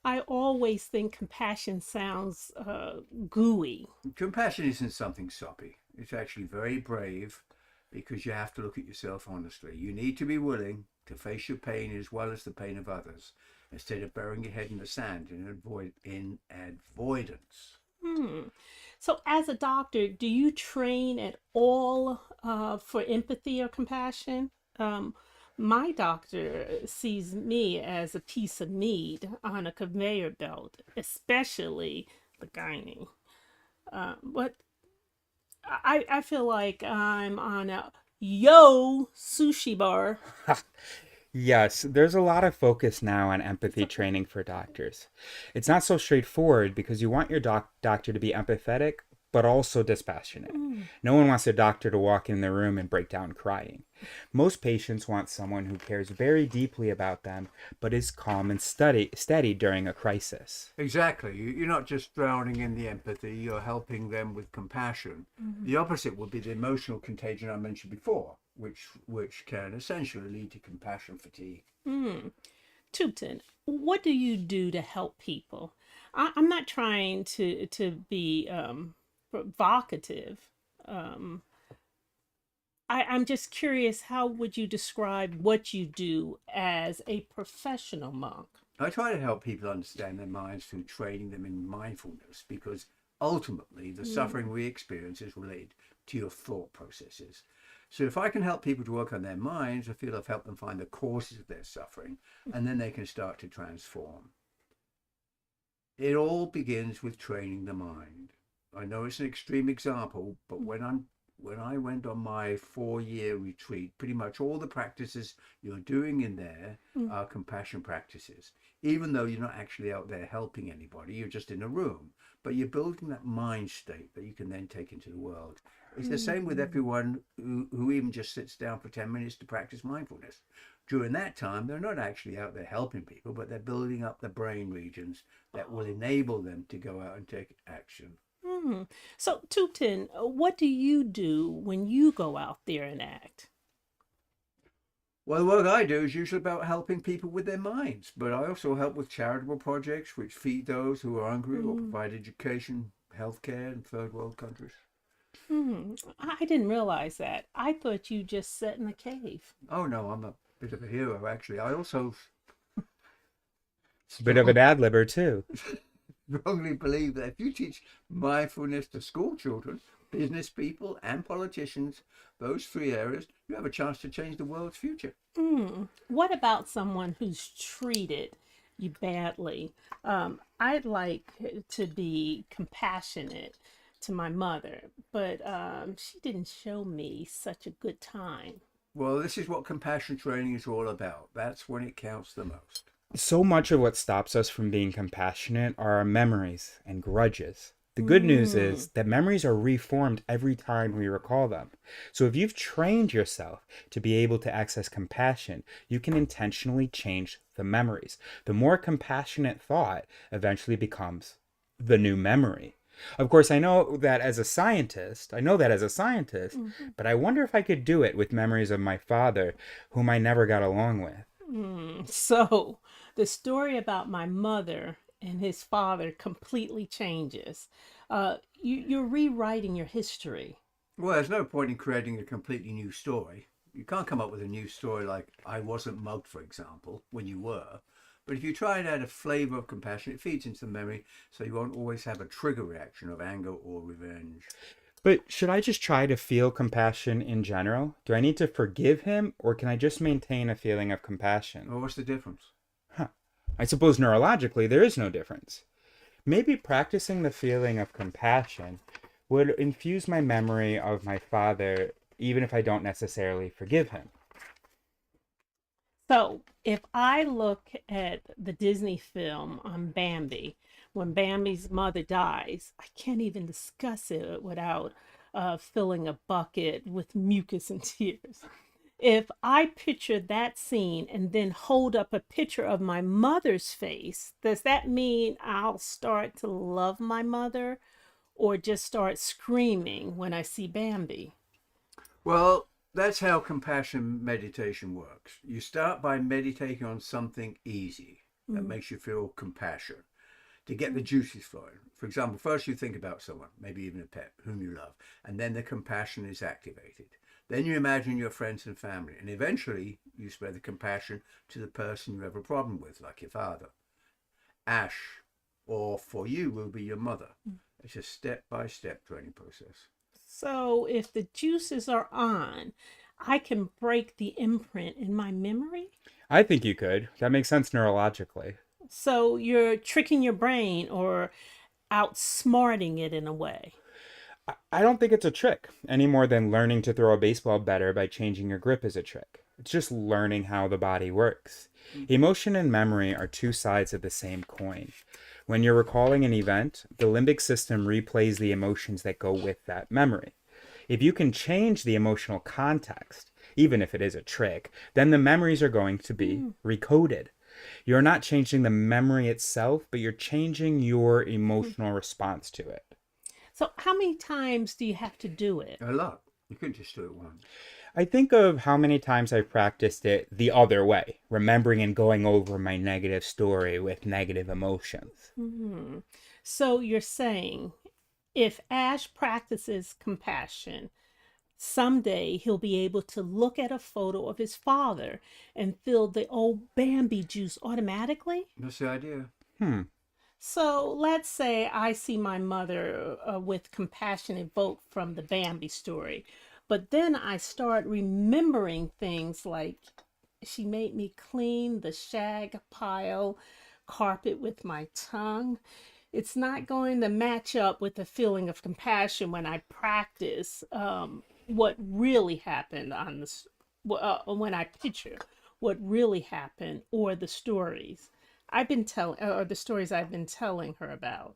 I always think compassion sounds gooey. Compassion isn't something soppy. It's actually very brave because you have to look at yourself honestly. You need to be willing to face your pain as well as the pain of others instead of burying your head in the sand in avoidance. So as a doctor, do you train at all for empathy or compassion? My doctor sees me as a piece of meat on a conveyor belt, especially the gynae. But I feel like I'm on a sushi bar. Yes, there's a lot of focus now on empathy training for doctors. It's not so straightforward because you want your doctor to be empathetic, but also dispassionate. Mm. No one wants a doctor to walk in the room and break down crying. Most patients want someone who cares very deeply about them, but is calm and steady during a crisis. Exactly. You're not just drowning in the empathy, you're helping them with compassion. The opposite would be the emotional contagion I mentioned before, which can essentially lead to compassion fatigue. Mm. Tupton, what do you do to help people? I'm not trying to be provocative. Um, I'm just curious, how would you describe what you do as a professional monk? I try to help people understand their minds through training them in mindfulness because ultimately the suffering we experience is related to your thought processes. So if I can help people to work on their minds, I feel I've helped them find the causes of their suffering and then they can start to transform. It all begins with training the mind. I know it's an extreme example, but when I went on my 4-year retreat, pretty much all the practices you're doing in there are compassion practices. Even though you're not actually out there helping anybody, you're just in a room, but you're building that mind state that you can then take into the world. It's the same with everyone who even just sits down for 10 minutes to practice mindfulness. During that time, they're not actually out there helping people, but they're building up the brain regions that will enable them to go out and take action. Mm. So, Tupton, what do you do when you go out there and act? Well, the work I do is usually about helping people with their minds, but I also help with charitable projects which feed those who are hungry or provide education, healthcare in third world countries. Hmm. I didn't realize that. I thought you just sat in a cave. Oh no, I'm a bit of a hero actually. I also It's a bit of an ad libber too. strongly believe that if you teach mindfulness to school children, business people, and politicians, those 3 areas, you have a chance to change the world's future. What about someone who's treated you badly? I'd like to be compassionate to my mother, but she didn't show me such a good time. Well, this is what compassion training is all about. That's when it counts the most. So much of what stops us from being compassionate are our memories and grudges. The good news is that memories are reformed every time we recall them. So if you've trained yourself to be able to access compassion, you can intentionally change the memories. The more compassionate thought eventually becomes the new memory. Of course, I know that as a scientist, but I wonder if I could do it with memories of my father, whom I never got along with. So, the story about my mother and his father completely changes. You're rewriting your history. Well, there's no point in creating a completely new story. You can't come up with a new story like I wasn't mugged, for example, when you were. But if you try and add a flavor of compassion, it feeds into the memory, so you won't always have a trigger reaction of anger or revenge. But should I just try to feel compassion in general? Do I need to forgive him, or can I just maintain a feeling of compassion? Well, what's the difference? I suppose neurologically there is no difference. Maybe practicing the feeling of compassion would infuse my memory of my father, even if I don't necessarily forgive him. So, if I look at the Disney film on Bambi, when Bambi's mother dies, I can't even discuss it without filling a bucket with mucus and tears. If I picture that scene and then hold up a picture of my mother's face, does that mean I'll start to love my mother or just start screaming when I see Bambi? Well, that's how compassion meditation works. You start by meditating on something easy that makes you feel compassion to get the juices flowing. For example, first you think about someone, maybe even a pet, whom you love, and then the compassion is activated. Then you imagine your friends and family, and eventually you spread the compassion to the person you have a problem with, like your father. Ash, or for you, will be your mother. It's a step-by-step training process. So if the juices are on, I can break the imprint in my memory? I think you could. That makes sense neurologically. So you're tricking your brain or outsmarting it in a way. I don't think it's a trick any more than learning to throw a baseball better by changing your grip is a trick. It's just learning how the body works. Emotion and memory are two sides of the same coin. When you're recalling an event, the limbic system replays the emotions that go with that memory. If you can change the emotional context, even if it is a trick, then the memories are going to be Mm. recoded. You're not changing the memory itself, but you're changing your Mhm. emotional response to it. So, how many times do you have to do it? A lot. You couldn't just do it once. I think of how many times I've practiced it the other way, remembering and going over my negative story with negative emotions. Hmm. So, you're saying if Ash practices compassion, someday he'll be able to look at a photo of his father and feel the old Bambi juice automatically? That's the idea. Hmm. So let's say I see my mother with compassion evoked from the Bambi story, but then I start remembering things like she made me clean the shag pile carpet with my tongue. It's not going to match up with the feeling of compassion when I practice what really happened on this, when I picture what really happened or the stories I've been telling, or the stories I've been telling her about.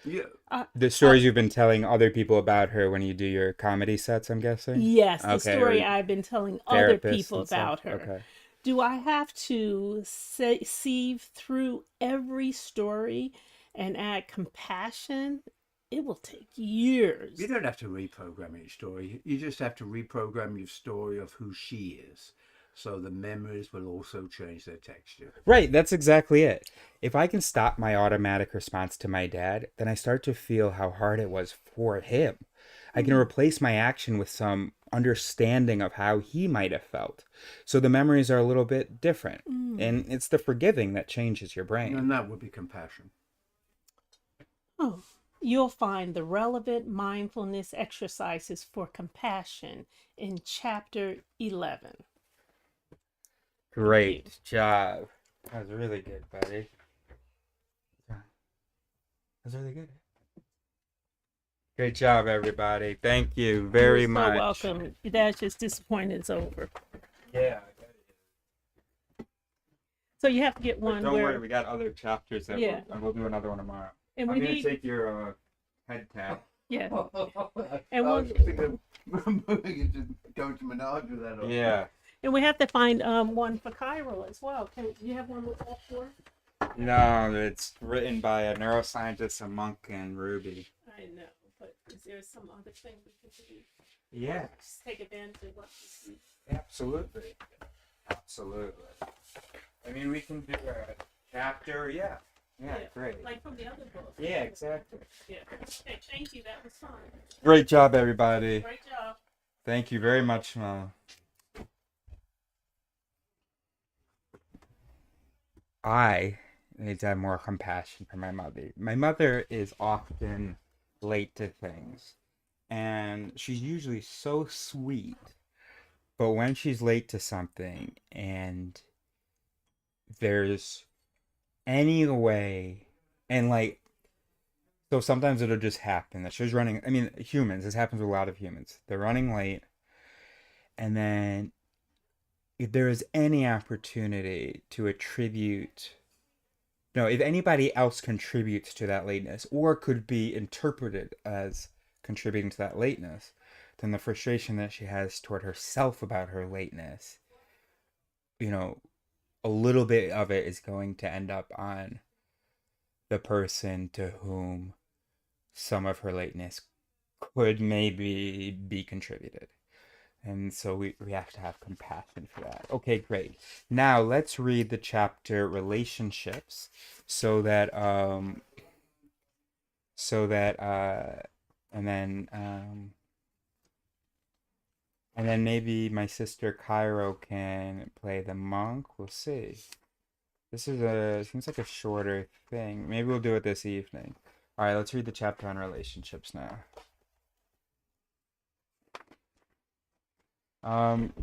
Yeah. Uh, The uh, stories you've been telling other people about her when you do your comedy sets, I'm guessing? yes, the Okay, story or I've been telling other therapists people and stuff? about her. Okay. Do I have to sieve through every story and add compassion? It will take You years. don't have to reprogram each story. You just have to reprogram your story of who she is. So the memories will also change their texture. Right, that's exactly it. If I can stop my automatic response to my dad, then I start to feel how hard it was for him. I can Hmm. replace my action with some understanding of how he might have felt. So the memories are a little bit different. Mm. And it's the forgiving that changes your brain. And that would be compassion. Oh, you'll find the relevant mindfulness exercises for compassion in chapter 11. Thank you. Great job. That was really good, buddy. That was really good. Great job, everybody. Thank you You're very so much. welcome. That's just disappointed it's over. Yeah. So you have to get But one don't worry, where, we got other chapters that yeah, we'll do another one tomorrow. and I'm we gonna need, take your head tap. yeah, I and was one, thinking of moving it to go to Menage with that on. Yeah. and we have to find one for Cairo as well. Can you have one with all four? No, it's written by a neuroscientist, a monk, and Ruby. I know, but is there some other thing we could do? Yeah, Just take advantage of what you see. absolutely. Absolutely. I mean, we can do a chapter. Yeah. Yeah, great. Like from the other book. Yeah, exactly. Yeah. Okay, thank you. That was fun. Great job, everybody. Great job. Thank you very much, Mama. I need to have more compassion for my mother. My mother is often late to things, and she's usually so sweet. But when she's late to something and there's any way, and like, so sometimes it'll just happen that she's running. I mean, humans, this happens with a lot of humans. They're running late, and then if there is any opportunity to attribute, no, if anybody else contributes to that lateness or could be interpreted as contributing to that lateness, then the frustration that she has toward herself about her lateness, you know, a little bit of it is going to end up on the person to whom some of her lateness could maybe be contributed. And so we have to have compassion for that. Okay, great. Now let's read the chapter relationships so that so that and then um and then maybe my sister Cairo can play the monk. We'll see. This is a seems like a shorter thing. Maybe we'll do it this evening. All right, let's read the chapter on relationships now.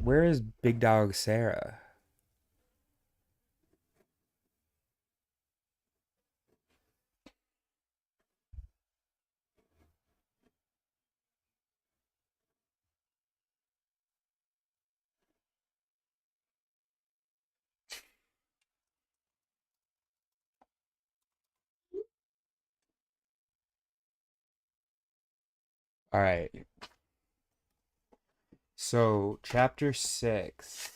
Where is Big Dog Sarah? All right. So, chapter 6.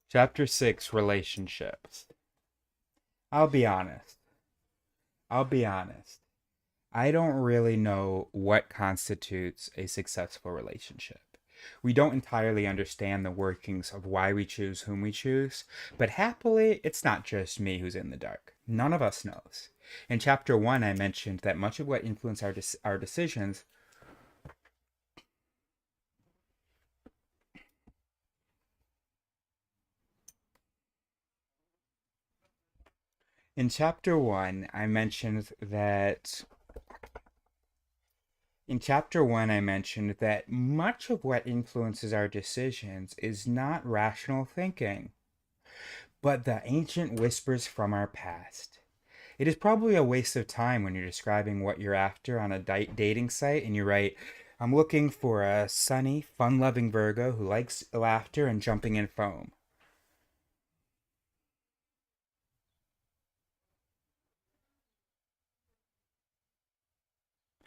Chapter 6, relationships. I'll be honest. I'll be honest. I don't really know what constitutes a successful relationship. We don't entirely understand the workings of why we choose whom we choose, but happily, it's not just me who's in the dark. None of us knows. In chapter 1, I mentioned that much of what influences our decisions. In chapter 1, I mentioned that In chapter 1, I mentioned that much of what influences our decisions is not rational thinking, but the ancient whispers from our past. It is probably a waste of time when you're describing what you're after on a dating site and you write, I'm looking for a sunny, fun loving Virgo who likes laughter and jumping in foam.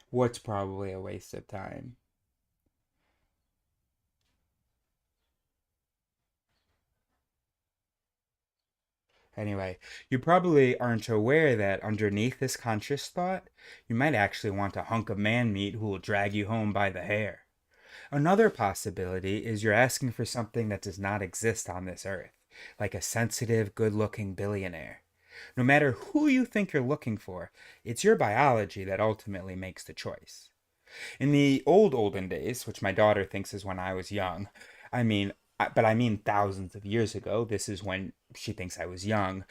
What's probably a waste of time? Anyway, you probably aren't aware that underneath this conscious thought, you might actually want a hunk of man meat who will drag you home by the hair. Another possibility is you're asking for something that does not exist on this earth, like a sensitive, good looking billionaire. No matter who you think you're looking for, it's your biology that ultimately makes the choice. In the olden days, which my daughter thinks is when I was young, I mean, but I mean thousands of years ago, this is when she thinks I was young,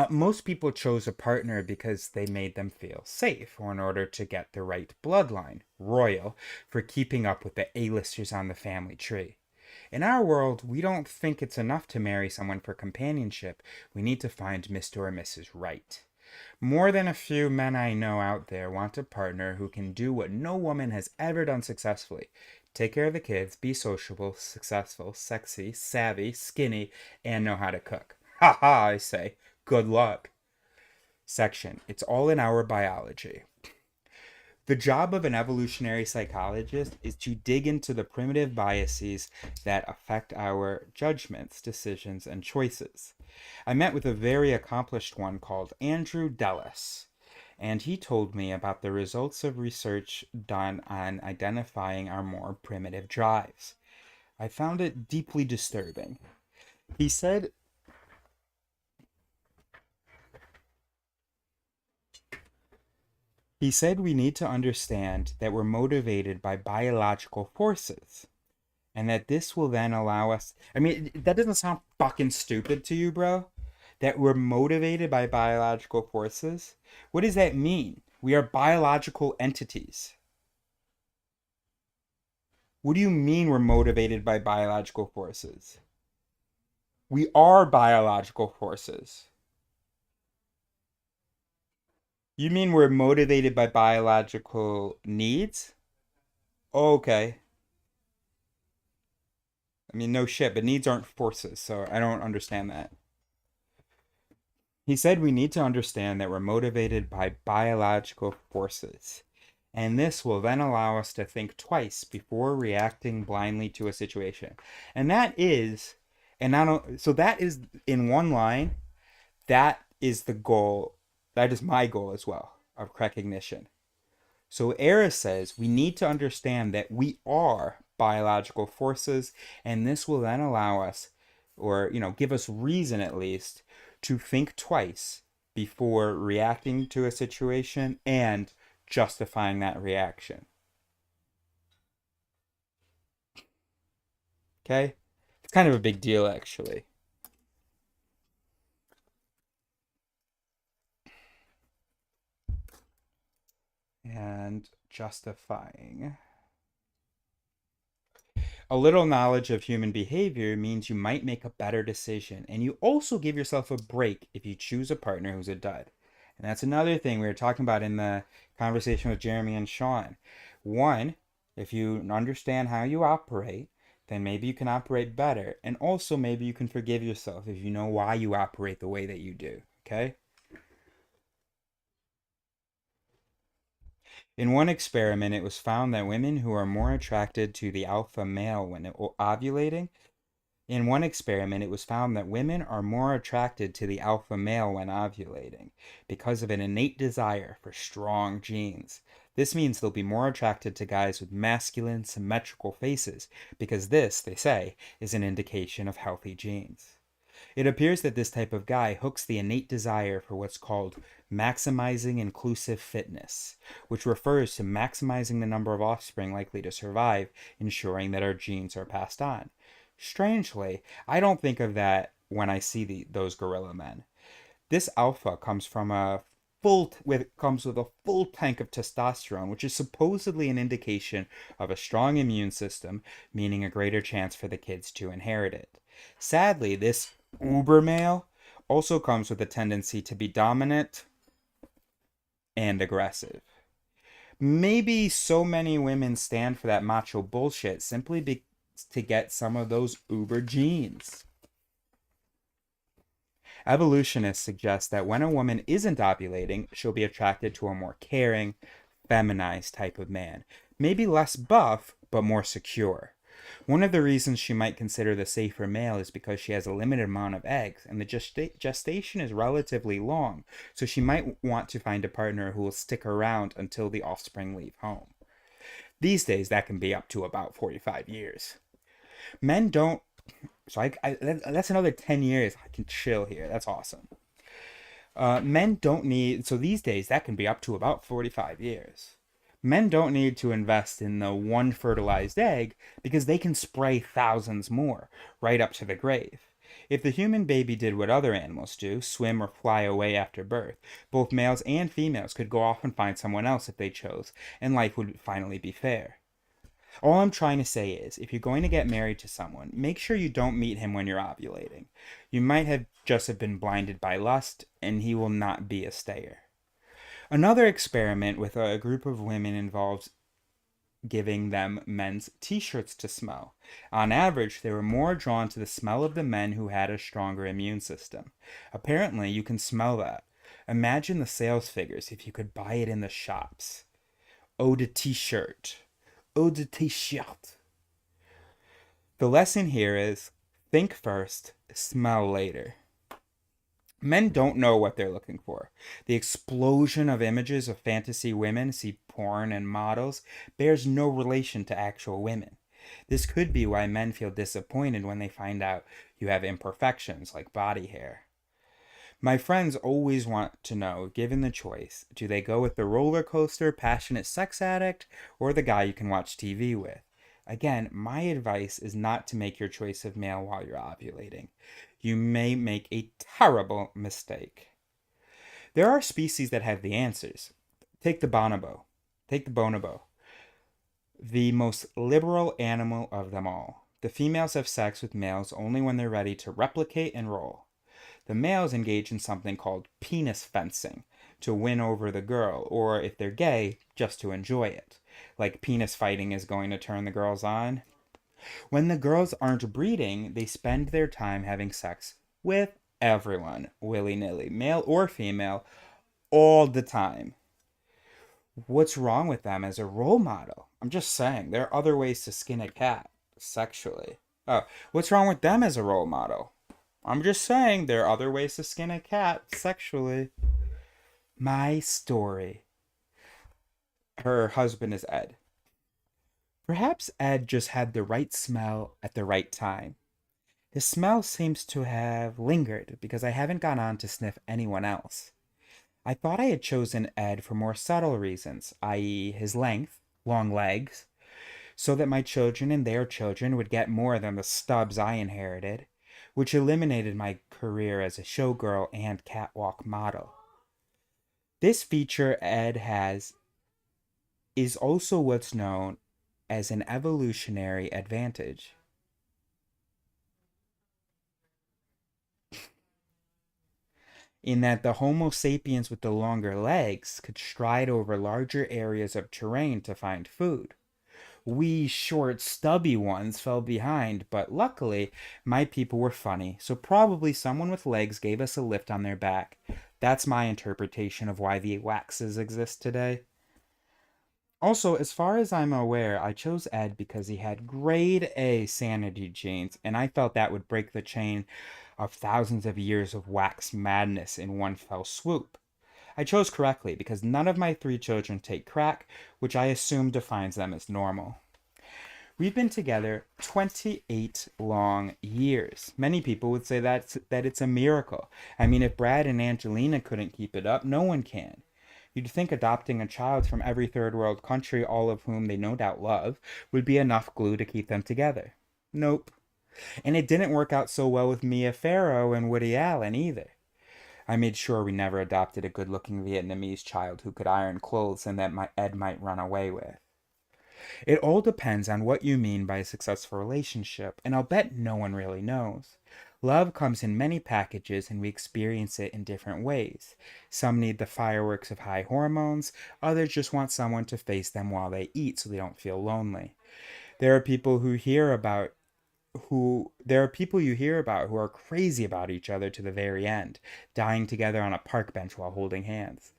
most people chose a partner because they made them feel safe or in order to get the right bloodline, royal, for keeping up with the A-listers on the family tree. In our world, we don't think it's enough to marry someone for companionship. We need to find Mr. or Mrs. Right. More than a few men I know out there want a partner who can do what no woman has ever done successfully: take care of the kids, be sociable, successful, sexy, savvy, skinny, and know how to cook. Ha ha, I say. Good luck. Section. It's all in our biology. The job of an evolutionary psychologist is to dig into the primitive biases that affect our judgments, decisions, and choices. I met with a very accomplished one called Andrew Dellis, and he told me about the results of research done on identifying our more primitive drives. I found it deeply disturbing. He said he said we need to understand that we're motivated by biological forces and that this will then allow us. I mean, that doesn't sound fucking stupid to you, bro? That we're motivated by biological forces? What does that mean? We are biological entities. What do you mean we're motivated by biological forces? We are biological forces. You mean we're motivated by biological needs? Okay. I mean, no shit, but needs aren't forces, so I don't understand that. He said we need to understand that we're motivated by biological forces, and this will then allow us to think twice before reacting blindly to a situation. And that is, and not so that is in one line, that is the goal. That is my goal as well of recognition. So Era says we need to understand that we are biological forces, and this will then allow us, or give us reason at least, to think twice before reacting to a situation and justifying that reaction. Okay? It's kind of a big deal, actually. And justifying. A little knowledge of human behavior means you might make a better decision, and you also give yourself a break if you choose a partner who's a dud. And that's another thing we were talking about in the conversation with Jeremy and Sean. One, if you understand how you operate, then maybe you can operate better. And also, maybe you can forgive yourself if you know why you operate the way that you do. Okay? In one experiment, it was found that women who are more attracted to the alpha male when ovulating In one experiment, it was found that women are more attracted to the alpha male when ovulating because of an innate desire for strong genes. This means they'll be more attracted to guys with masculine, symmetrical faces because this, they say, is an indication of healthy genes. It appears that this type of guy hooks the innate desire for what's called maximizing inclusive fitness, which refers to maximizing the number of offspring likely to survive, ensuring that our genes are passed on. Strangely, I don't think of that when I see those gorilla men. This alpha comes with a full tank of testosterone, which is supposedly an indication of a strong immune system, meaning a greater chance for the kids to inherit it. Sadly, this uber male also comes with a tendency to be dominant and aggressive. Maybe so many women stand for that macho bullshit to get some of those uber genes. Evolutionists suggest that when a woman isn't ovulating, she'll be attracted to a more caring, feminized type of man. Maybe less buff, but more secure. One of the reasons she might consider the safer male is because she has a limited amount of eggs, and the gestation is relatively long, so she might want to find a partner who will stick around until the offspring leave home. These days, that can be up to about 45 years. Men don't. That's another 10 years I can chill here. That's awesome. Men don't need. So these days, that can be up to about 45 years. Men don't need to invest in the one fertilized egg because they can spray thousands more right up to the grave. If the human baby did what other animals do, swim or fly away after birth, both males and females could go off and find someone else if they chose, and life would finally be fair. All I'm trying to say is, if you're going to get married to someone, make sure you don't meet him when you're ovulating. You might have been blinded by lust, and he will not be a stayer. Another experiment with a group of women involves giving them men's t-shirts to smell. On average, they were more drawn to the smell of the men who had a stronger immune system. Apparently, you can smell that. Imagine the sales figures if you could buy it in the shops. Eau de t-shirt. Eau de t-shirt. The lesson here is, think first, smell later. Men don't know what they're looking for. The explosion of images of fantasy women, see porn and models, bears no relation to actual women. This could be why men feel disappointed when they find out you have imperfections like body hair. My friends always want to know, given the choice, do they go with the roller coaster, passionate sex addict, or the guy you can watch TV with? Again, my advice is not to make your choice of male while you're ovulating. You may make a terrible mistake. There are species that have the answers. Take the bonobo. Take the bonobo. The most liberal animal of them all. The females have sex with males only when they're ready to replicate and roll. The males engage in something called penis fencing to win over the girl, or if they're gay, just to enjoy it. Like penis fighting is going to turn the girls on. When the girls aren't breeding, they spend their time having sex with everyone, willy-nilly, male or female, all the time. What's wrong with them as a role model? I'm just saying, there are other ways to skin a cat sexually. Oh, what's wrong with them as a role model? I'm just saying, there are other ways to skin a cat sexually. My story. Her husband is Ed. Perhaps Ed just had the right smell at the right time. His smell seems to have lingered because I haven't gone on to sniff anyone else. I thought I had chosen Ed for more subtle reasons, i.e., his length, long legs, so that my children and their children would get more than the stubs I inherited, which eliminated my career as a showgirl and catwalk model. This feature Ed has is also what's known as an evolutionary advantage. In that the Homo sapiens with the longer legs could stride over larger areas of terrain to find food, We short, stubby ones fell behind, but luckily, my people were funny, so probably someone with legs gave us a lift on their back. That's my interpretation of why the waxes exist today. Also, as far as I'm aware, I chose Ed because he had grade A sanity genes, and I felt that would break the chain of thousands of years of wax madness in one fell swoop. I chose correctly because none of my three children take crack, which I assume defines them as normal. We've been together 28 long years. Many people would say that it's a miracle. I mean, if Brad and Angelina couldn't keep it up, no one can. You'd think adopting a child from every third world country, all of whom they no doubt love, would be enough glue to keep them together. Nope. And it didn't work out so well with Mia Farrow and Woody Allen either. I made sure we never adopted a good looking Vietnamese child who could iron clothes and that Ed might run away with. It all depends on what you mean by a successful relationship, and I'll bet no one really knows. Love comes in many packages and we experience it in different ways. Some need the fireworks of high hormones, others just want someone to face them while they eat so they don't feel lonely. There are people who hear about there are people you hear about who are crazy about each other to the very end, dying together on a park bench while holding hands.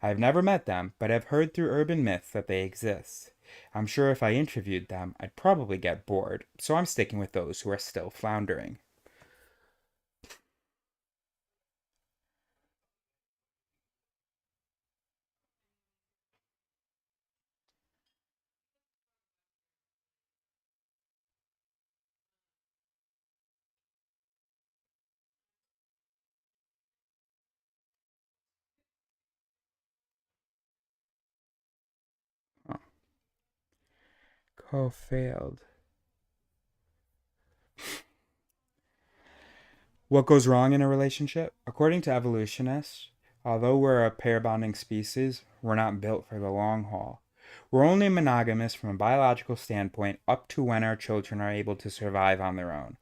I've never met them, but I've heard through urban myths that they exist. I'm sure if I interviewed them, I'd probably get bored, so I'm sticking with those who are still floundering. Oh, call failed. What goes wrong in a relationship? According to evolutionists, although we're a pair bonding species, we're not built for the long haul. We're only monogamous from a biological standpoint up to when our children are able to survive on their own.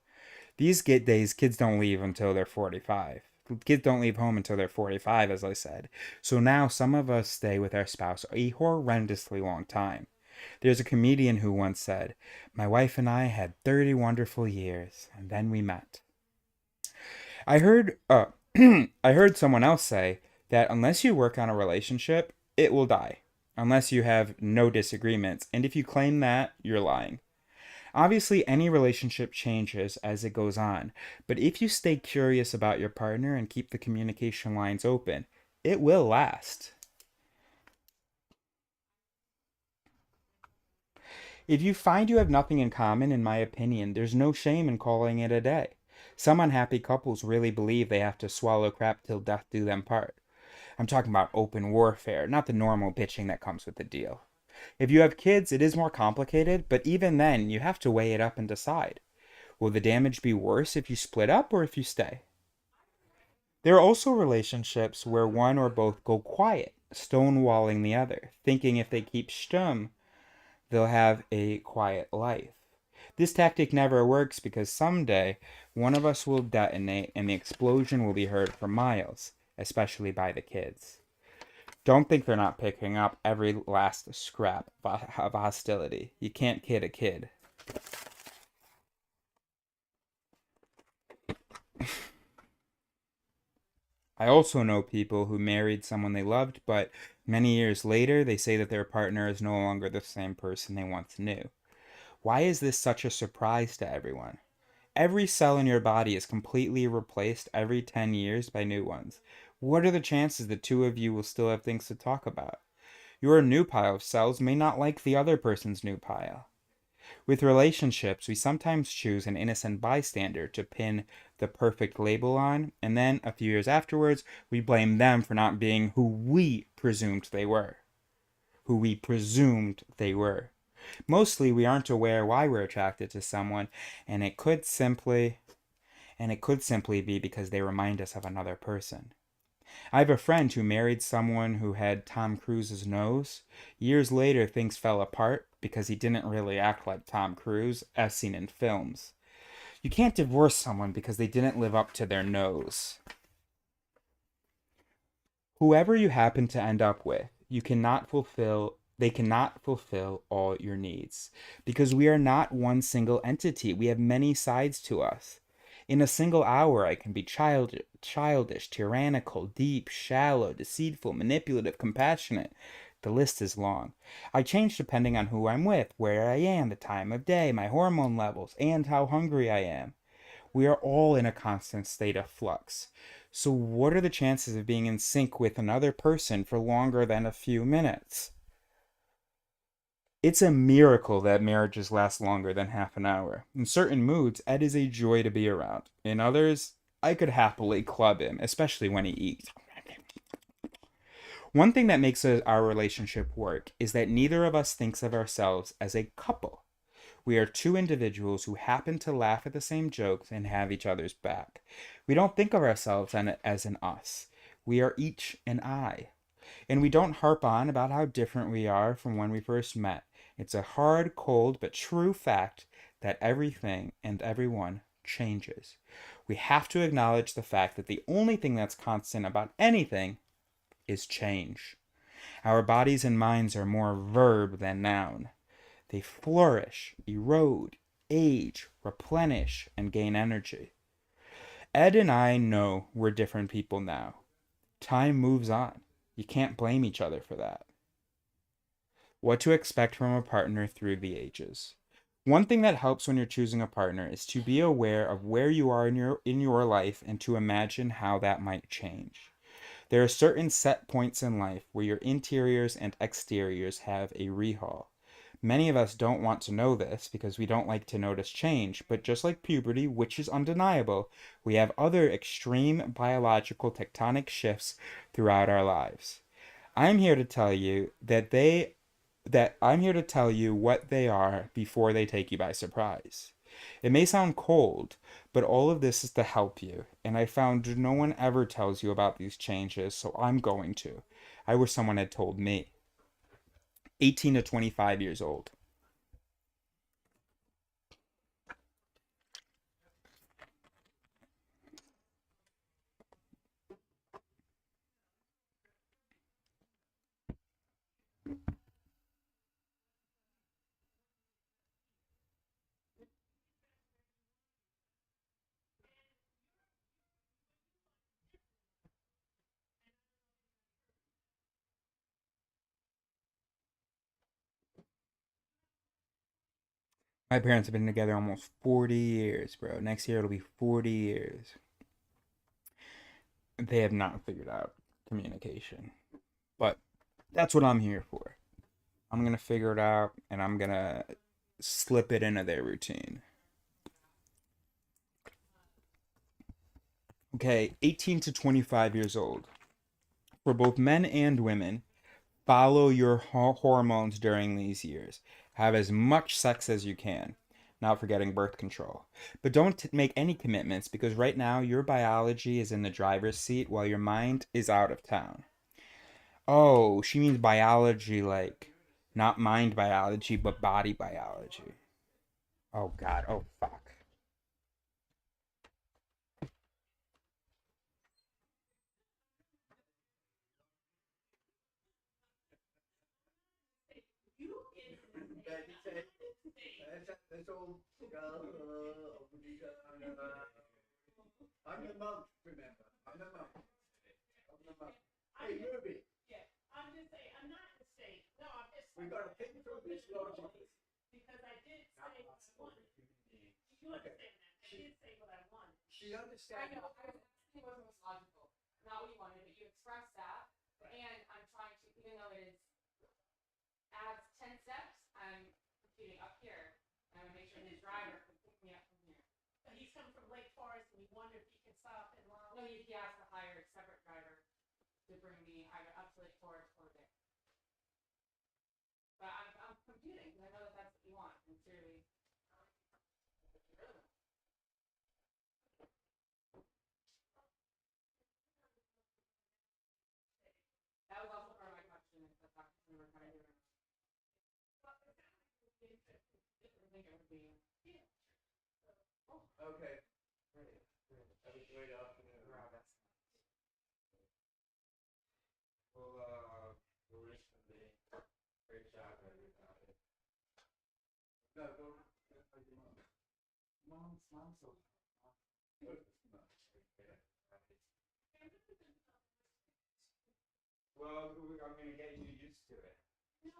These days, kids don't leave until they're 45. Kids don't leave home until they're 45, as I said. So now some of us stay with our spouse a horrendously long time. There's a comedian who once said, "My wife and I had 30 wonderful years, and then we met." I heard I heard someone else say that unless you work on a relationship, it will die. Unless you have no disagreements, and if you claim that, you're lying. Obviously, any relationship changes as it goes on, but if you stay curious about your partner and keep the communication lines open, it will last. If you find you have nothing in common, in my opinion, there's no shame in calling it a day. Some unhappy couples really believe they have to swallow crap till death do them part. I'm talking about open warfare, not the normal bitching that comes with the deal. If you have kids, it is more complicated, but even then, you have to weigh it up and decide. Will the damage be worse if you split up or if you stay? There are also relationships where one or both go quiet, stonewalling the other, thinking if they keep stum, they'll have a quiet life. This tactic never works because someday one of us will detonate and the explosion will be heard for miles, especially by the kids. Don't think they're not picking up every last scrap of hostility. You can't kid a kid. I also know people who married someone they loved, but many years later they say that their partner is no longer the same person they once knew. Why is this such a surprise to everyone? Every cell in your body is completely replaced every 10 years by new ones. What are the chances the two of you will still have things to talk about? Your new pile of cells may not like the other person's new pile. With relationships, we sometimes choose an innocent bystander to pin the perfect label on, and then, a few years afterwards, we blame them for not being who we presumed they were. Who we presumed they were. Mostly, we aren't aware why we're attracted to someone, and it could simply be because they remind us of another person. I have a friend who married someone who had Tom Cruise's nose. Years later, things fell apart because he didn't really act like Tom Cruise, as seen in films. You can't divorce someone because they didn't live up to their nose. Whoever you happen to end up with, you cannot fulfill They cannot fulfill all your needs because we are not one single entity. We have many sides to us. In a single hour, I can be childish, tyrannical, deep, shallow, deceitful, manipulative, compassionate. The list is long. I change depending on who I'm with, where I am, the time of day, my hormone levels, and how hungry I am. We are all in a constant state of flux. So, what are the chances of being in sync with another person for longer than a few minutes? It's a miracle that marriages last longer than half an hour. In certain moods, Ed is a joy to be around. In others, I could happily club him, especially when he eats. One thing that makes our relationship work is that neither of us thinks of ourselves as a couple. We are two individuals who happen to laugh at the same jokes and have each other's back. We don't think of ourselves as an us. We are each an I. And we don't harp on about how different we are from when we first met. It's a hard, cold, but true fact that everything and everyone changes. We have to acknowledge the fact that the only thing that's constant about anything is change. Our bodies and minds are more verb than noun. They flourish, erode, age, replenish, and gain energy. Ed and I know we're different people now. Time moves on. You can't blame each other for that. What to expect from a partner through the ages. One thing that helps when you're choosing a partner is to be aware of where you are in your life and to imagine how that might change. There are certain set points in life where your interiors and exteriors have a rehaul. Many of us don't want to know this because we don't like to notice change, but just like puberty, which is undeniable, we have other extreme biological tectonic shifts throughout our lives. I'm here to tell you what they are before they take you by surprise. It may sound cold, but all of this is to help you, and I found no one ever tells you about these changes, so I'm going to. I wish someone had told me. 18 to 25 years old. My parents have been together almost 40 years, bro. Next year it'll be 40 years. They have not figured out communication. But that's what I'm here for. I'm going to figure it out and I'm going to slip it into their routine. Okay, 18 to 25 years old. For both men and women, follow your hormones during these years. Have as much sex as you can, not forgetting birth control. But don't make any commitments because right now your biology is in the driver's seat while your mind is out of town. Oh, she means biology like not mind biology, but body biology. Oh, God. Oh, fuck. That's all. I'm the monk, remember. I'm the monk. I'm the monk. Hey, Ruby. Yeah, I'm just saying, I'm not in the state. No, I'm just. We've got to think through this logically. Because I did say what I wanted. You understand that? I did say what I wanted. She understands. I know. I was asking what was logical, not what you wanted, but you expressed that. Right. And I'm trying to, even though it is adds 10 steps, I'm computing up here. And I'm going to make sure his driver can pick me up from here. But he's coming from Lake Forest and he wondered if he could stop in Long. No, he has to hire a separate driver to bring me either up to Lake Forest or there. But I'm computing because I know that that's what you want. Sincerely. That was also part of my question. If the talk we were trying to do. I think it would be. Okay. Have a great afternoon. Well, we're just gonna be very Mom's so. Well, I'm gonna get you used to it. You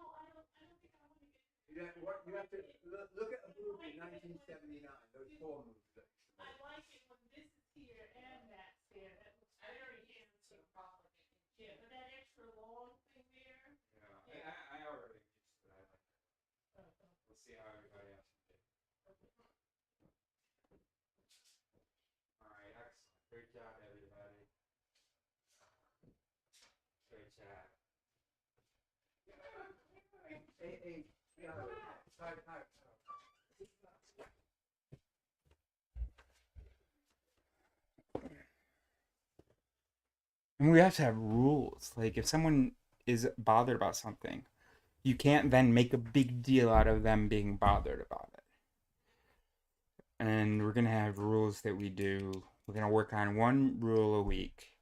have to look at a movie in 1979, those four movies. I like it when this is here and that's there. That looks very handsome. Yeah, but that extra long thing there. Yeah, I already used to that. I like that. We'll see how everybody else did. All right, excellent. Great job, everybody. Great job. Hey, sorry. And we have to have rules. Like, if someone is bothered about something, you can't then make a big deal out of them being bothered about it. And we're gonna have rules that we do. We're gonna work on one rule a week,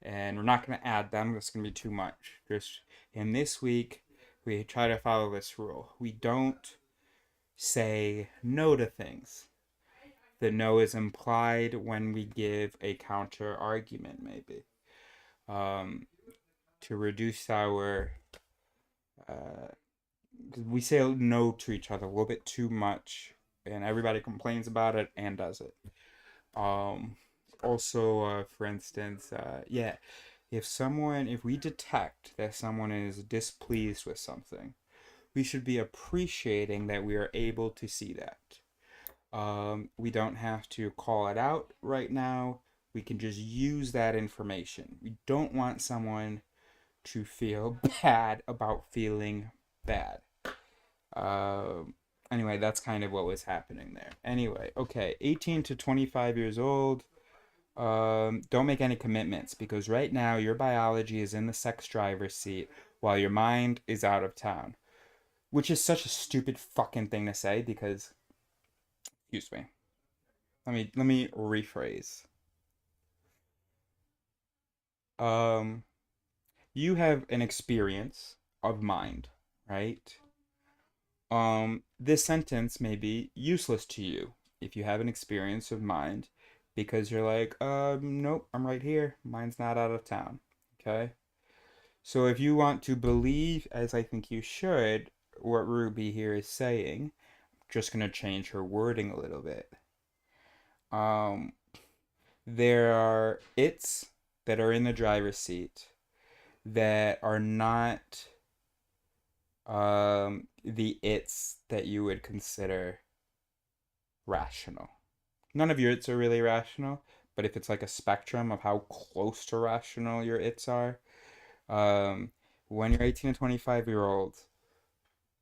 and we're not gonna add them. That's gonna be too much. Just in this week, we try to follow this rule. We don't say no to things. The no is implied when we give a counter argument, maybe. To reduce our we say no to each other a little bit too much, and everybody complains about it and does it. Also, for instance, yeah, if we detect that someone is displeased with something, we should be appreciating that we are able to see that. We don't have to call it out right now. We can just use that information. We don't want someone to feel bad about feeling bad. Anyway, that's kind of what was happening there. Anyway, okay, 18 to 25 years old. Don't make any commitments because right now your biology is in the sex driver's seat while your mind is out of town, which is such a stupid fucking thing to say because, excuse me. Let me rephrase. Um, you have an experience of mind, right? This sentence may be useless to you if you have an experience of mind because you're like, nope, I'm right here. Mine's not out of town. Okay? So if you want to believe, as I think you should, what Ruby here is saying, I'm just gonna change her wording a little bit. Um, there are its that are in the driver's seat that are not the its that you would consider rational. None of your its are really rational, but if it's like a spectrum of how close to rational your its are, um, when you're 18 to 25 year old,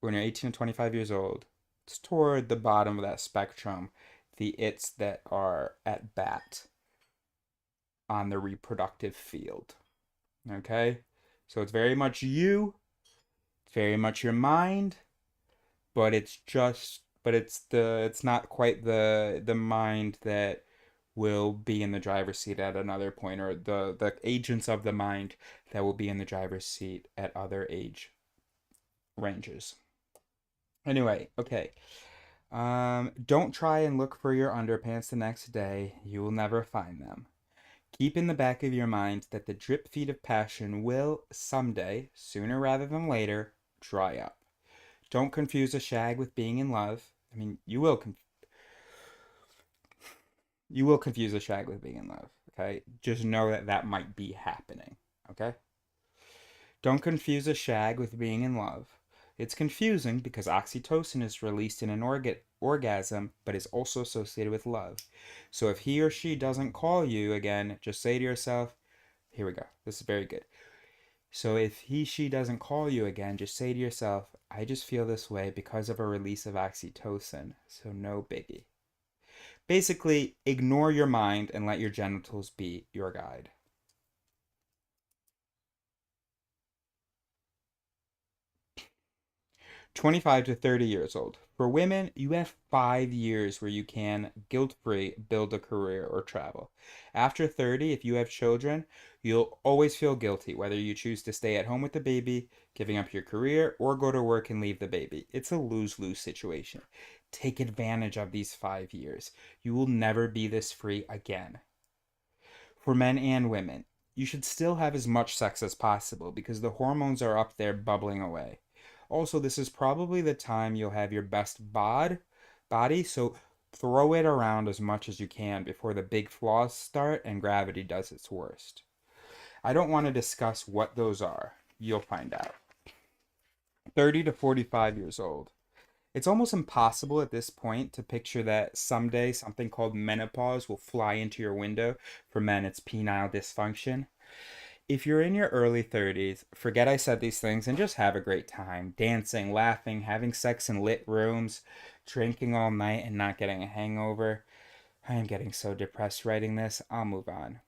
when you're 18 to 25 years old, it's toward the bottom of that spectrum, the its that are at bat on the reproductive field. Okay? So it's very much you, it's very much your mind, but it's not quite the mind that will be in the driver's seat at another point, or the agents of the mind that will be in the driver's seat at other age ranges. Anyway, okay. Don't try and look for your underpants the next day. You will never find them. Keep in the back of your mind that the drip feed of passion will someday, sooner rather than later, dry up. Don't confuse a shag with being in love. I mean, you will confuse a shag with being in love. Okay, just know that that might be happening. Okay. Don't confuse a shag with being in love. It's confusing because oxytocin is released in an orgasm, but is also associated with love. So if he or she doesn't call you again, just say to yourself, here we go. This is very good. So if she doesn't call you again, just say to yourself, I just feel this way because of a release of oxytocin. So no biggie. Basically, ignore your mind and let your genitals be your guide. 25 to 30 years old. For women, you have 5 years where you can, guilt free, build a career or travel. After 30, if you have children, you'll always feel guilty whether you choose to stay at home with the baby, giving up your career, or go to work and leave the baby. It's a lose lose situation. Take advantage of these 5 years. You will never be this free again. For men and women, you should still have as much sex as possible because the hormones are up there bubbling away. Also, this is probably the time you'll have your best body, so throw it around as much as you can before the big flaws start and gravity does its worst. I don't want to discuss what those are. You'll find out. 30 to 45 years old. It's almost impossible at this point to picture that someday something called menopause will fly into your window. For men, it's penile dysfunction. If you're in your early 30s, forget I said these things and just have a great time. Dancing, laughing, having sex in lit rooms, drinking all night and not getting a hangover. I am getting so depressed writing this. I'll move on.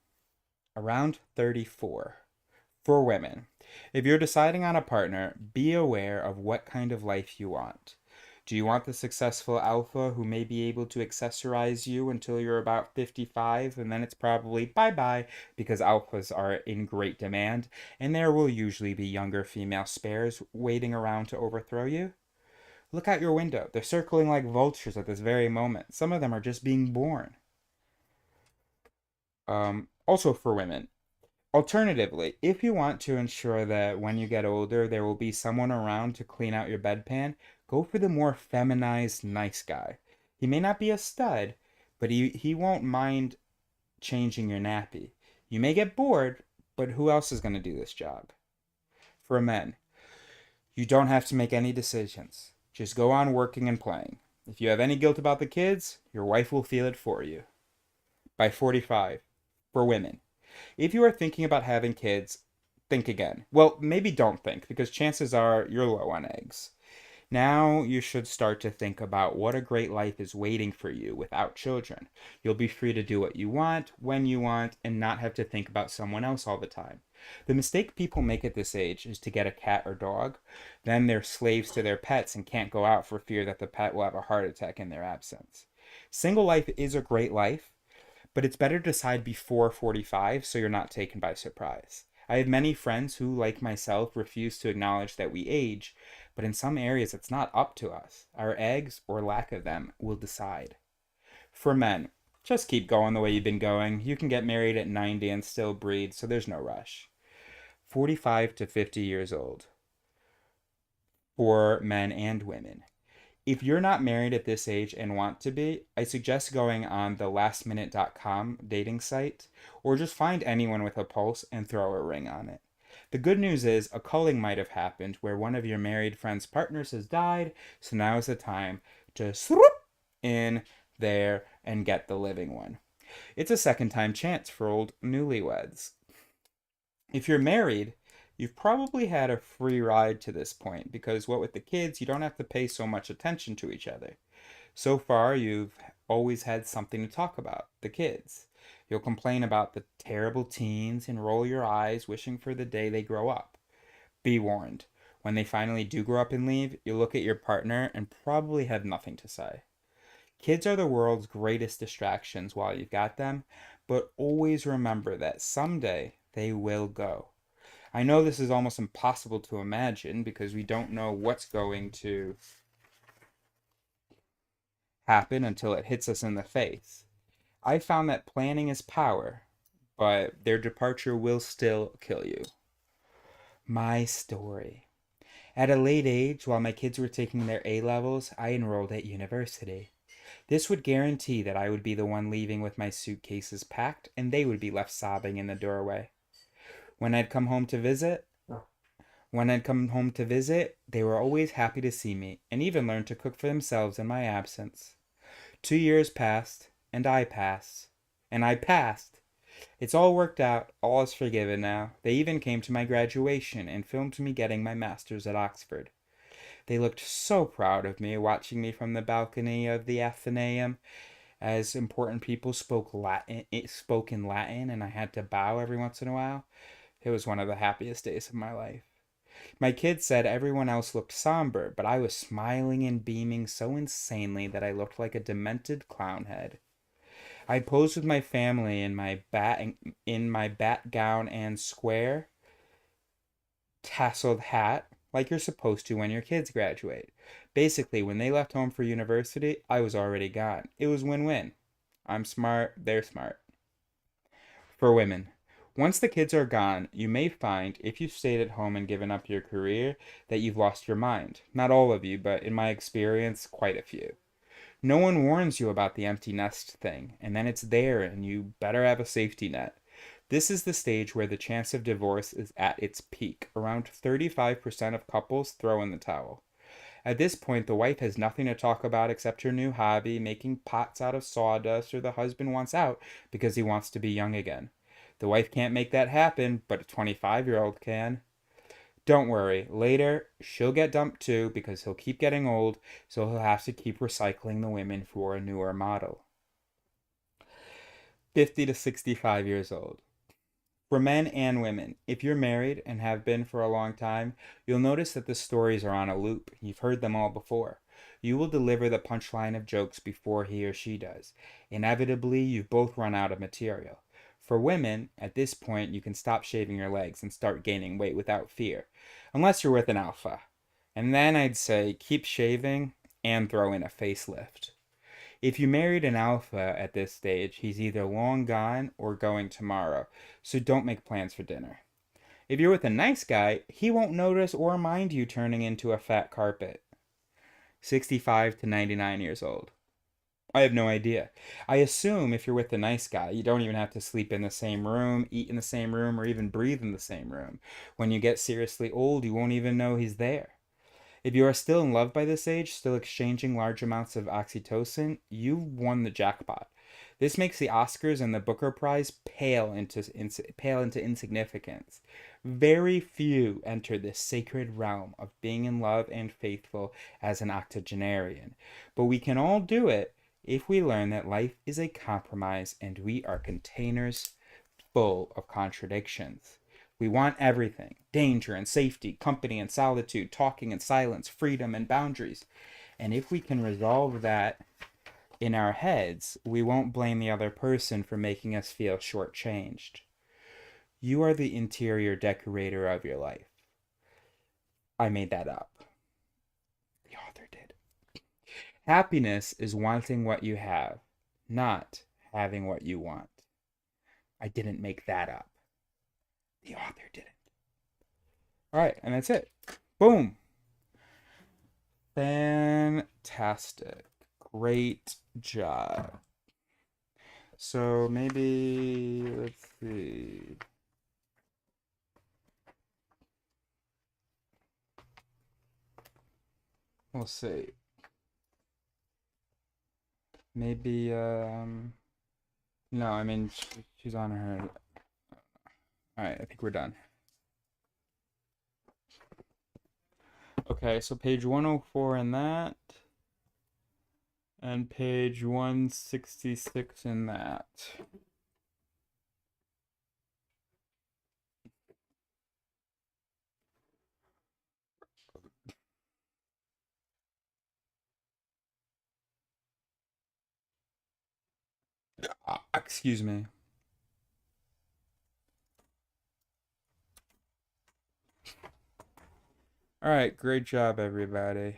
Around 34. For women, if you're deciding on a partner, be aware of what kind of life you want. Do you want the successful alpha who may be able to accessorize you until you're about 55 and then it's probably bye bye because alphas are in great demand and there will usually be younger female spares waiting around to overthrow you? Look out your window. They're circling like vultures at this very moment. Some of them are just being born. Also for women, alternatively, if you want to ensure that when you get older there will be someone around to clean out your bedpan, go for the more feminized nice guy. He may not be a stud, but he won't mind changing your nappy. You may get bored, but who else is going to do this job? For men, you don't have to make any decisions. Just go on working and playing. If you have any guilt about the kids, your wife will feel it for you. By 45, for women, if you are thinking about having kids, think again. Well, maybe don't think, because chances are you're low on eggs. Now you should start to think about what a great life is waiting for you without children. You'll be free to do what you want, when you want, and not have to think about someone else all the time. The mistake people make at this age is to get a cat or dog. Then they're slaves to their pets and can't go out for fear that the pet will have a heart attack in their absence. Single life is a great life, but it's better to decide before 45 so you're not taken by surprise. I have many friends who, like myself, refuse to acknowledge that we age, but in some areas it's not up to us. Our eggs, or lack of them, will decide. For men, just keep going the way you've been going. You can get married at 90 and still breed, so there's no rush. 45 to 50 years old. For men and women. If you're not married at this age and want to be, I suggest going on the lastminute.com dating site, or just find anyone with a pulse and throw a ring on it. The good news is a culling might have happened where one of your married friend's partners has died, so now is the time to swoop in there and get the living one. It's a second time chance for old newlyweds. If you're married, you've probably had a free ride to this point because what with the kids, you don't have to pay so much attention to each other. So far, you've always had something to talk about, the kids. You'll complain about the terrible teens and roll your eyes wishing for the day they grow up. Be warned, when they finally do grow up and leave, you'll look at your partner and probably have nothing to say. Kids are the world's greatest distractions while you've got them, but always remember that someday they will go. I know this is almost impossible to imagine because we don't know what's going to happen until it hits us in the face. I found that planning is power, but their departure will still kill you. My story. At a late age, while my kids were taking their A levels, I enrolled at university. This would guarantee that I would be the one leaving with my suitcases packed and they would be left sobbing in the doorway. When I'd come home to visit, they were always happy to see me and even learned to cook for themselves in my absence. 2 years passed, and I passed. And I passed. It's all worked out, all is forgiven now. They even came to my graduation and filmed me getting my master's at Oxford. They looked so proud of me watching me from the balcony of the Athenaeum as important people spoke in Latin and I had to bow every once in a while. It was one of the happiest days of my life. My kids said everyone else looked somber, but I was smiling and beaming so insanely that I looked like a demented clown head. I posed with my family in my bat gown and square tasseled hat like you're supposed to when your kids graduate. Basically, when they left home for university, I was already gone. It was win-win. I'm smart, they're smart. For women, once the kids are gone, you may find, if you've stayed at home and given up your career, that you've lost your mind. Not all of you, but in my experience, quite a few. No one warns you about the empty nest thing, and then it's there, and you better have a safety net. This is the stage where the chance of divorce is at its peak. Around 35% of couples throw in the towel. At this point, the wife has nothing to talk about except her new hobby, making pots out of sawdust, or the husband wants out because he wants to be young again. The wife can't make that happen, but a 25-year-old can. Don't worry, later she'll get dumped too because he'll keep getting old, so he'll have to keep recycling the women for a newer model. 50 to 65 years old. For men and women, if you're married and have been for a long time, you'll notice that the stories are on a loop. You've heard them all before. You will deliver the punchline of jokes before he or she does. Inevitably, you've both run out of material. For women, at this point, you can stop shaving your legs and start gaining weight without fear. Unless you're with an alpha. And then I'd say keep shaving and throw in a facelift. If you married an alpha at this stage, he's either long gone or going tomorrow, so don't make plans for dinner. If you're with a nice guy, he won't notice or mind you turning into a fat carpet. 65 to 99 years old. I have no idea. I assume if you're with a nice guy, you don't even have to sleep in the same room, eat in the same room, or even breathe in the same room. When you get seriously old, you won't even know he's there. If you are still in love by this age, still exchanging large amounts of oxytocin, you've won the jackpot. This makes the Oscars and the Booker Prize pale into insignificance. Very few enter this sacred realm of being in love and faithful as an octogenarian. But we can all do it if we learn that life is a compromise and we are containers full of contradictions. We want everything: danger and safety, company and solitude, talking and silence, freedom and boundaries. And if we can resolve that in our heads, we won't blame the other person for making us feel shortchanged. You are the interior decorator of your life. I made that up. The author did. Happiness is wanting what you have, not having what you want. I didn't make that up. The author didn't. All right, and that's it. Boom. Fantastic. Great job. So maybe, let's see. We'll see. Maybe, no, I mean, she's on her. All right, I think we're done. Okay, so page 104 in that, and page 166 in that. Excuse me. All right, great job, everybody.